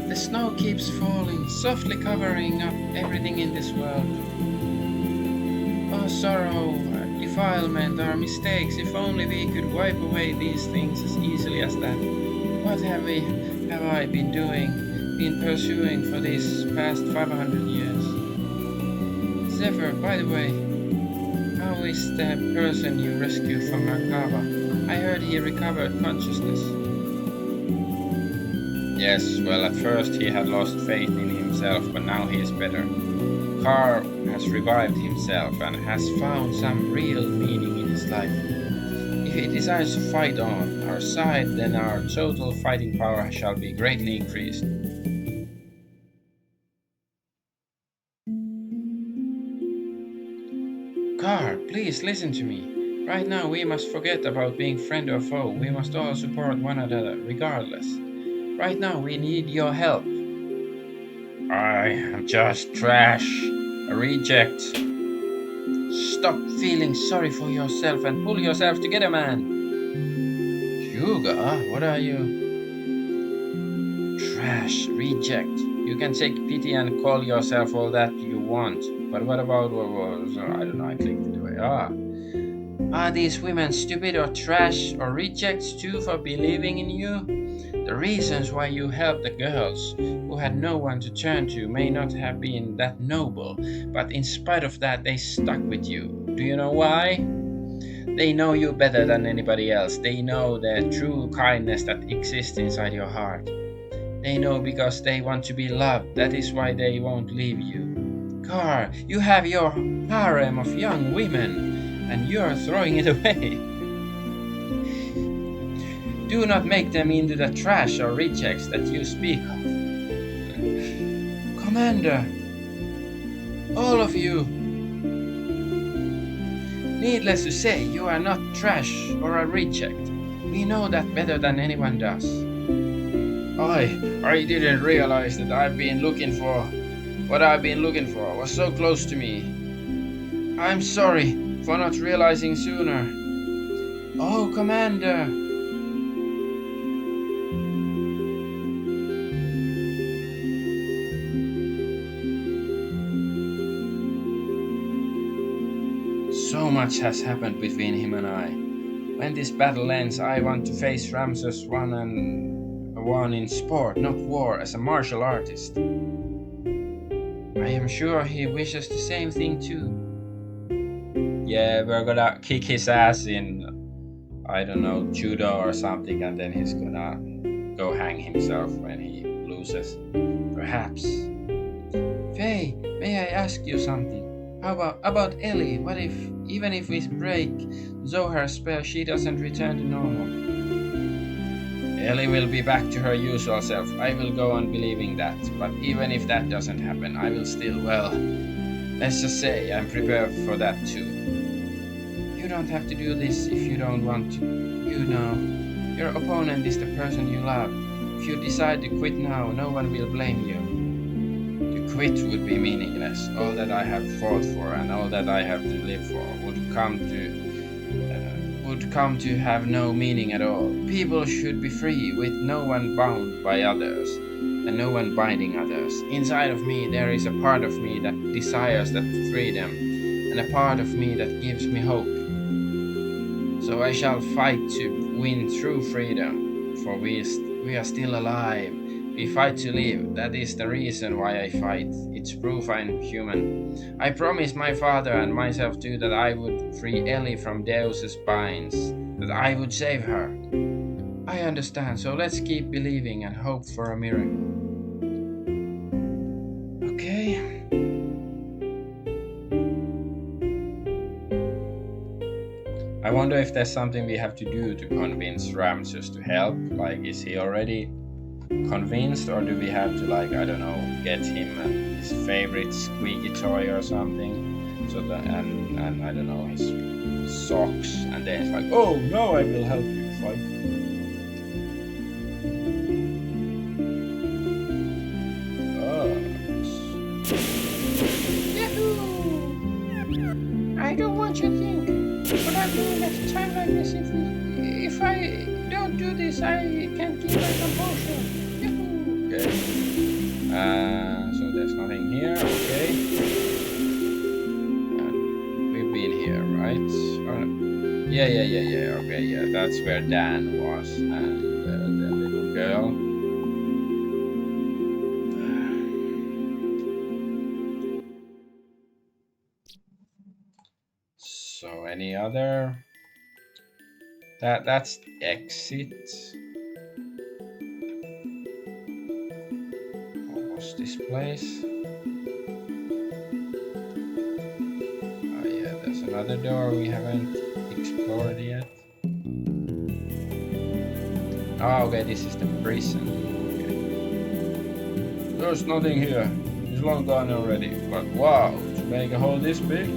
The snow keeps falling, softly covering up everything in this world. Oh, sorrow, defilement, our mistakes, if only we could wipe away these things as easily as that. What have I been pursuing for these past 500 years? Zephyr, by the way, how is the person you rescued from Merkava? I heard he recovered consciousness. Yes, well, at first he had lost faith in himself, but now he is better. Carr has revived himself and has found some real meaning in his life. If he decides to fight on our side, then our total fighting power shall be greatly increased. Carr, please listen to me. Right now we must forget about being friend or foe. We must all support one another, regardless. Right now we need your help. I am just trash. A reject. Stop feeling sorry for yourself and pull yourself together, man. Hyuga, what are you? Trash, reject. You can take pity and call yourself all that you want. But what about what was... I don't know, I clicked it away. Are these women stupid or trash or rejects too for believing in you? The reasons why you helped the girls who had no one to turn to may not have been that noble, but in spite of that they stuck with you. Do you know why? They know you better than anybody else. They know the true kindness that exists inside your heart. They know because they want to be loved. That is why they won't leave you. Carr, you have your harem of young women, and you're throwing it away. Do not make them into the trash or rejects that you speak of. Commander, all of you. Needless to say, you are not trash or a reject. We know that better than anyone does. I didn't realize that what I've been looking for was so close to me. I'm sorry for not realizing sooner. Oh, Commander. So much has happened between him and I. When this battle ends, I want to face Ramses one in sport, not war, as a martial artist. I am sure he wishes the same thing too. Yeah, we're gonna kick his ass in, I don't know, judo or something, and then he's gonna go hang himself when he uses. Perhaps. Faye, may I ask you something? How about Ellie? What if, even if we break Zohar's spell, she doesn't return to normal? Ellie will be back to her usual self. I will go on believing that. But even if that doesn't happen, I will still, well, let's just say I'm prepared for that too. You don't have to do this if you don't want to. You know, your opponent is the person you love. If you decide to quit now, no one will blame you. To quit would be meaningless. All that I have fought for and all that I have to live for would come to have no meaning at all. People should be free, with no one bound by others and no one binding others. Inside of me there is a part of me that desires that freedom and a part of me that gives me hope. So I shall fight to win true freedom, for we are still alive. We fight to live. That is the reason why I fight. It's proof I'm human. I promised my father and myself too that I would free Ellie from Deus's binds, that I would save her. I understand, so let's keep believing and hope for a miracle. Okay. I wonder if there's something we have to do to convince Ramses to help. Like, is he already convinced, or do we have to, like, I don't know, get him his favorite squeaky toy or something, so that and I don't know, his socks, and then it's like, oh no, I will help you fight. Yahoo! I don't want you to think what I'm doing at a time like this. If I don't do this, I can't keep my composure. Okay. So there's nothing here. Okay. We've been here, right? Yeah. Okay, yeah. That's where Dan was, and the little girl. So any other? That's exit. This place. Oh yeah, there's another door we haven't explored yet. Oh, okay, this is the prison. Okay. There's nothing here. It's long gone already. But wow, to make a hole this big.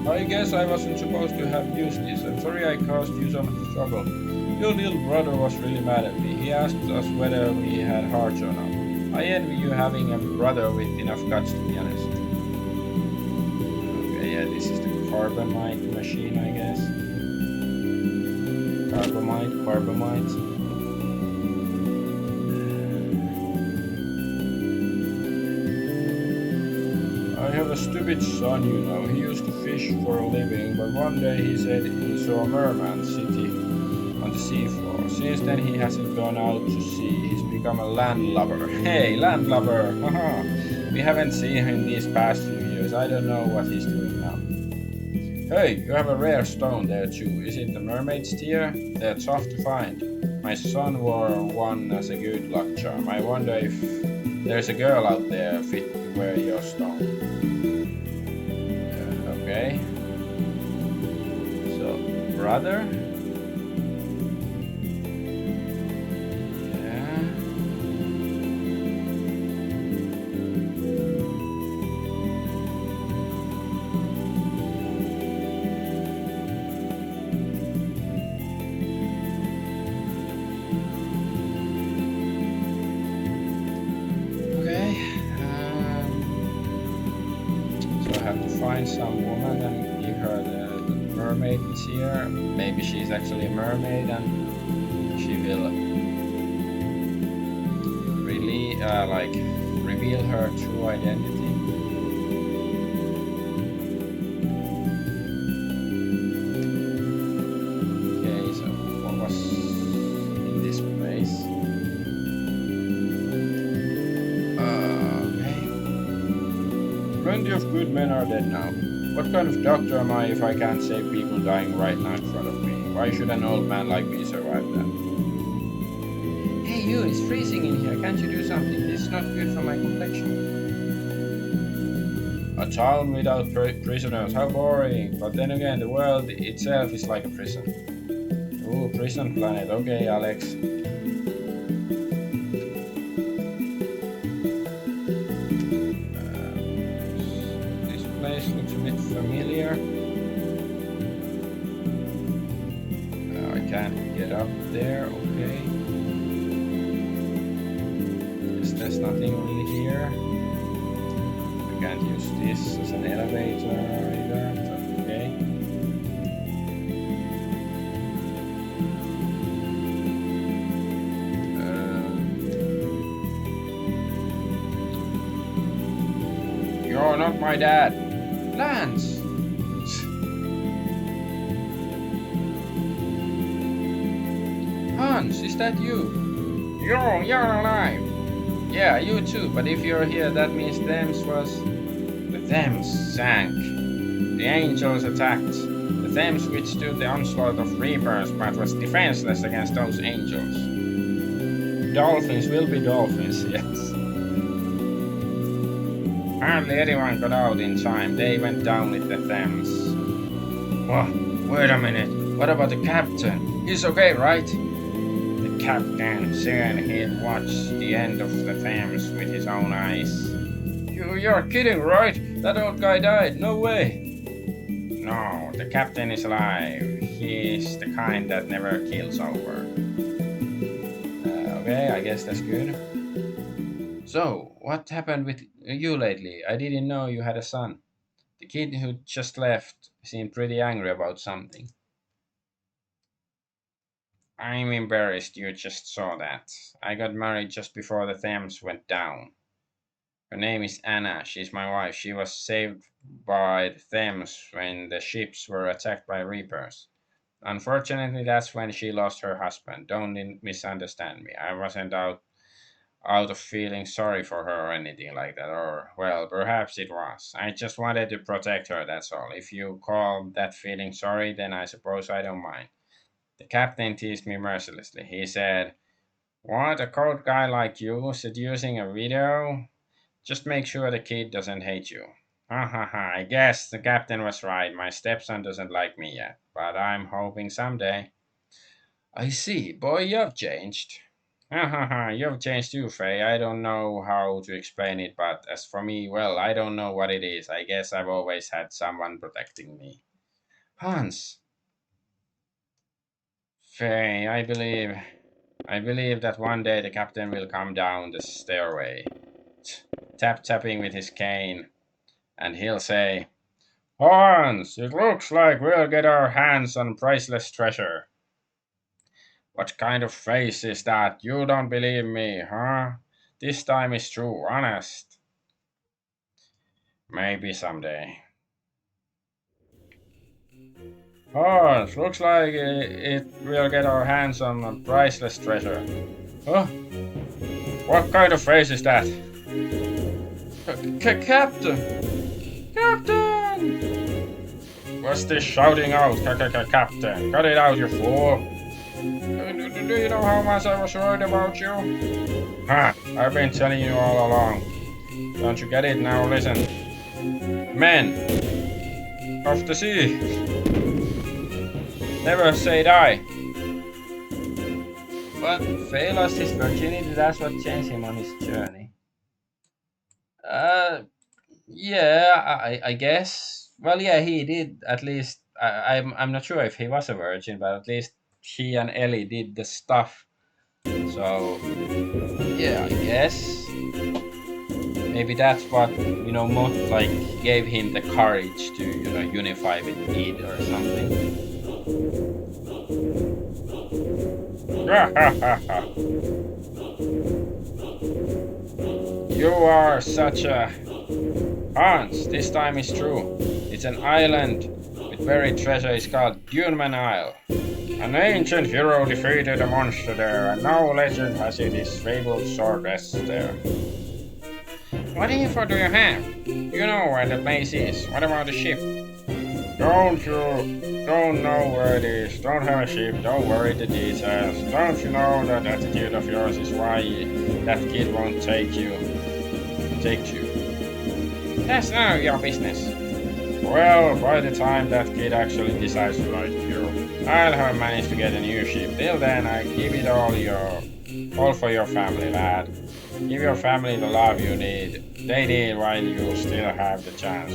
I guess I wasn't supposed to have used this. I'm sorry I caused you so much trouble. Your little brother was really mad at me. He asked us whether we had hearts or not. I envy you having a brother with enough guts, to be honest. Okay, yeah, this is the carbamide machine, I guess. Carbamide. I have a stupid son, you know. He used to fish for a living, but one day he said he saw a merman city on the seafloor. Since then he hasn't gone out to sea. He's become a landlubber. Hey, landlubber! Haha! We haven't seen him these past few years. I don't know what he's doing now. Hey, you have a rare stone there too. Is it the mermaid's tear? They're tough to find. My son wore one as a good luck charm. I wonder if there's a girl out there fit to wear your stone. Okay. So, brother. Yeah. Okay. So I have to find some woman and give her the mermaid here. Maybe she's actually a mermaid and she will really reveal her true identity. Okay, so what was Plenty of good men are dead now. What kind of doctor am I if I can't save people dying right now in front of me? Why should an old man like me survive that? Hey you, it's freezing in here. Can't you do something? This is not good for my complexion. A town without prisoners, how boring. But then again, the world itself is like a prison. Ooh, prison planet. Okay, Alex. This place looks a bit familiar. I can't get up there. Okay. There's nothing really here. Can't use this as an elevator either, but okay. You're not my dad. Lance! Hans, is that you? You're alive! Yeah, you too, but if you're here, that means the Thames sank. The angels attacked. The Thames withstood the onslaught of reapers, but was defenseless against those angels. Dolphins will be dolphins, yes. Hardly anyone got out in time. They went down with the Thames. Whoa, wait a minute. What about the captain? He's okay, right? The captain said he'd watch the end of the Thames with his own eyes. You're kidding, right? That old guy died. No way. No, the captain is alive. He's the kind that never keels over. Okay, I guess that's good. So, what happened with you lately? I didn't know you had a son. The kid who just left seemed pretty angry about something. I'm embarrassed you just saw that. I got married just before the Thames went down. Her name is Anna. She's my wife. She was saved by the Thames when the ships were attacked by reapers. Unfortunately, that's when she lost her husband. Don't misunderstand me. I wasn't out of feeling sorry for her or anything like that. Or, well, perhaps it was. I just wanted to protect her, that's all. If you call that feeling sorry, then I suppose I don't mind. The captain teased me mercilessly. He said, "What, a cold guy like you seducing a widow? Just make sure the kid doesn't hate you." Ha ha ha, I guess the captain was right. My stepson doesn't like me yet, but I'm hoping someday. I see. Boy, you've changed. Ha ha ha, you've changed too, Faye. I don't know how to explain it, but as for me, well, I don't know what it is. I guess I've always had someone protecting me. Hans. Faye, I believe that one day the captain will come down the stairway, tapping with his cane, and he'll say, "Hans, it looks like we'll get our hands on priceless treasure." What kind of face is that? You don't believe me, huh? This time is true, honest. Maybe someday. Hans, looks like it will get our hands on a priceless treasure. Huh? What kind of face is that? Captain! Captain! What's this shouting out, Captain? Cut it out, you fool! Do you know how much I was worried about you? Ha! I've been telling you all along. Don't you get it now? Listen. Men! Of the sea! Never say die! But Faye lost his virginity, that's what changed him on his journey. Yeah, I guess. Well, yeah, he did at least. I'm not sure if he was a virgin, but at least he and Ellie did the stuff. So, yeah, I guess. Maybe that's what, like gave him the courage to, unify with Id or something. You are such a... Hans, this time is true. It's an island with buried treasure. It's called Duneman Isle. An ancient hero defeated a monster there, and now legend has it his fabled sword rests there. What info do you have? You know where the base is. What about the ship? Don't know where it is. Don't have a ship. Don't worry the details. Don't you know that attitude of yours is why that kid won't take you? That's none of your business. Well, by the time that kid actually decides to like you, I'll have managed to get a new ship. Till then, I give it all for your family, lad. Give your family the love you need. They need while you still have the chance.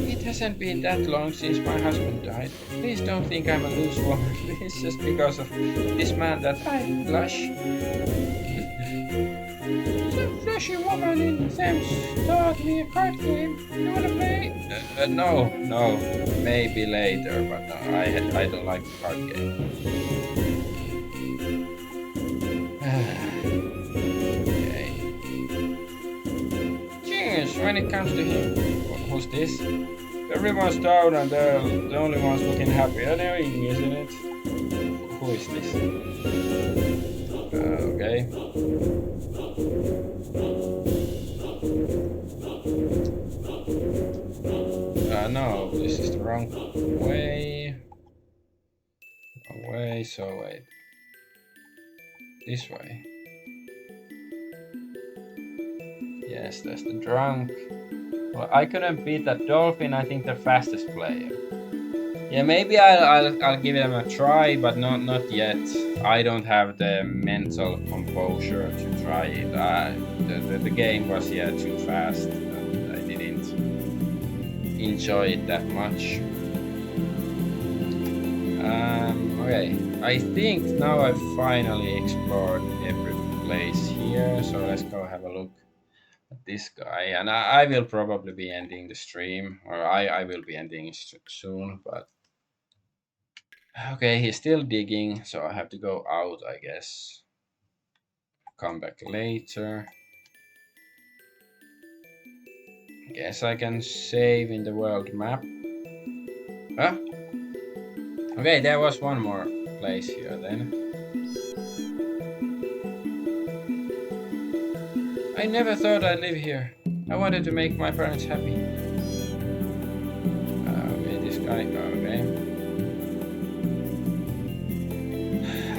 It hasn't been that long since my husband died. Please don't think I'm a loose woman. It's just because of this man that I blush. Some flashy woman in Thames taught me a card game. You wanna play? No. Maybe later, but no, I don't like the card game. Okay. Cheers, when it comes to him. Who's this? Everyone's down and they're the only ones looking happy. Annoying, isn't it? Who is this? Okay. No, this is the wrong way. Away, so wait. This way. Yes, that's the drunk. Well, I couldn't beat that dolphin. I think the fastest player. Yeah, maybe I'll give them a try, but not yet. I don't have the mental composure to try it. The game was too fast. I didn't enjoy it that much. Okay, I think now I've finally explored every place here. So let's go have a look at this guy, and I will probably be ending the stream, or I will be ending soon, but okay, he's still digging, so I have to go out, I guess. Come back later. Guess I can save in the world map. Huh? Okay, there was one more place here then. I never thought I'd live here. I wanted to make my parents happy. Okay, this guy. Okay.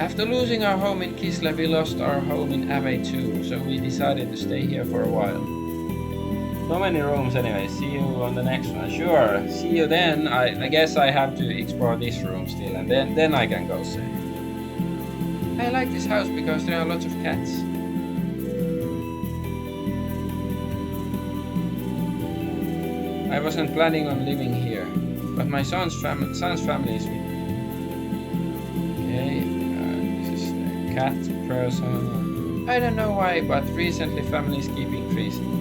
After losing our home in Kislev, we lost our home in Ave too, so we decided to stay here for a while. So many rooms anyway. See you on the next one. Sure. See you then. I guess I have to explore this room still, and then I can go save. I like this house because there are lots of cats. I wasn't planning on living here, but my son's family is with me. Okay, this is the cat person. I don't know why, but recently families keep increasing.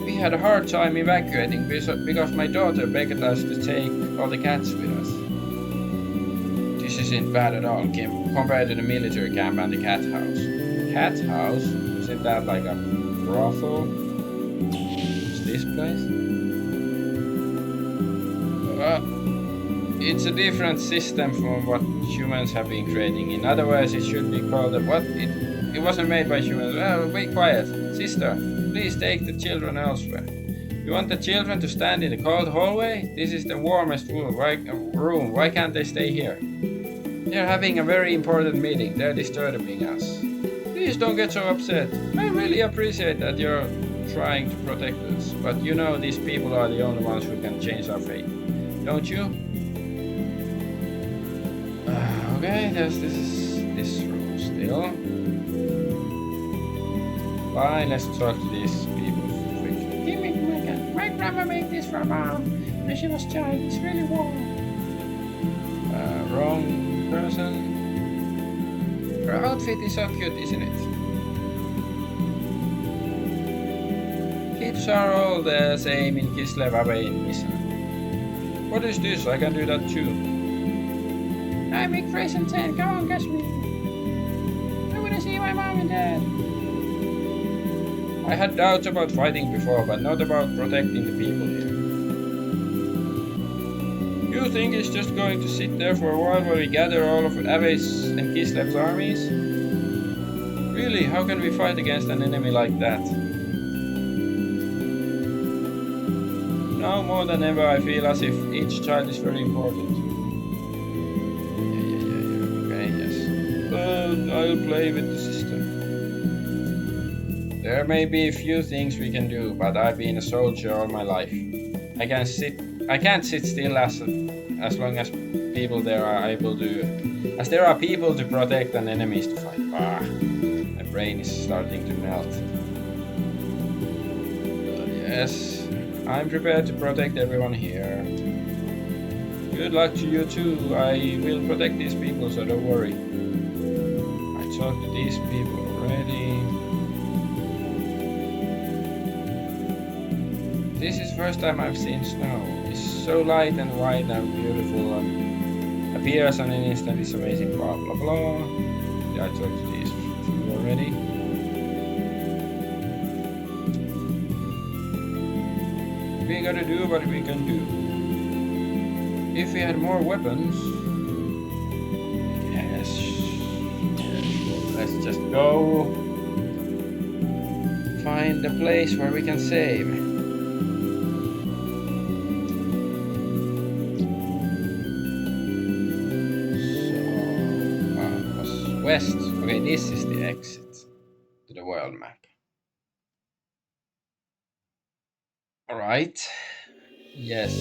We had a hard time evacuating because my daughter begged us to take all the cats with us. This isn't bad at all compared to the military camp and the cat house. Cat house? Isn't that like a brothel? This place? It's a different system from what humans have been creating. In other words, it should be called it wasn't made by humans. Oh, be quiet. Sister, please take the children elsewhere. You want the children to stand in the cold hallway? This is the warmest room. Why can't they stay here? They're having a very important meeting. They're disturbing us. Please don't get so upset. I really appreciate that you're trying to protect us, but you know these people are the only ones who can change our fate, don't you? Okay, there's this room still. Fine, let's talk to these people quickly. Give me my cat. My grandma made this for Mom when she was child. It's really warm. Wrong person. Her outfit is so cute, isn't it? Kids are all the same in Kislev, Ave in Misa. What is this? I can do that too. I make Grace and 10. Come on, catch me. I want to see my mom and dad. I had doubts about fighting before, but not about protecting the people here. You think he's just going to sit there for a while while we gather all of Ave's and Kislev's armies? Really, how can we fight against an enemy like that? Now more than ever I feel as if each child is very important. Yeah. Okay, yes. But I'll play with the system. There may be a few things we can do, but I've been a soldier all my life. I can't sit still as long as people there are able to as there are people to protect and enemies to fight. My brain is starting to melt. But yes, I'm prepared to protect everyone here. Good luck to you too. I will protect these people, so don't worry. I talked to these people already. This is the first time I've seen snow. It's so light and white and beautiful and appears on an instant. It's amazing. Blah blah blah. Yeah, I talked to these few already. We gotta do what we can do. If we had more weapons, yes. Let's just go find a place where we can save. West. Okay, this is the exit to the world map. Alright. Yes.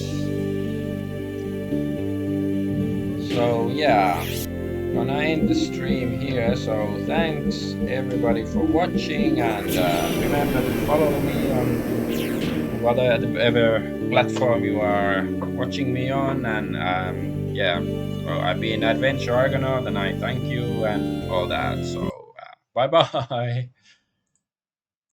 So yeah, gonna end the stream here. So thanks everybody for watching, and remember to follow me on whatever platform you are watching me on, and yeah. So I've been Adventure Argonaut, and I thank you and all that. So bye bye.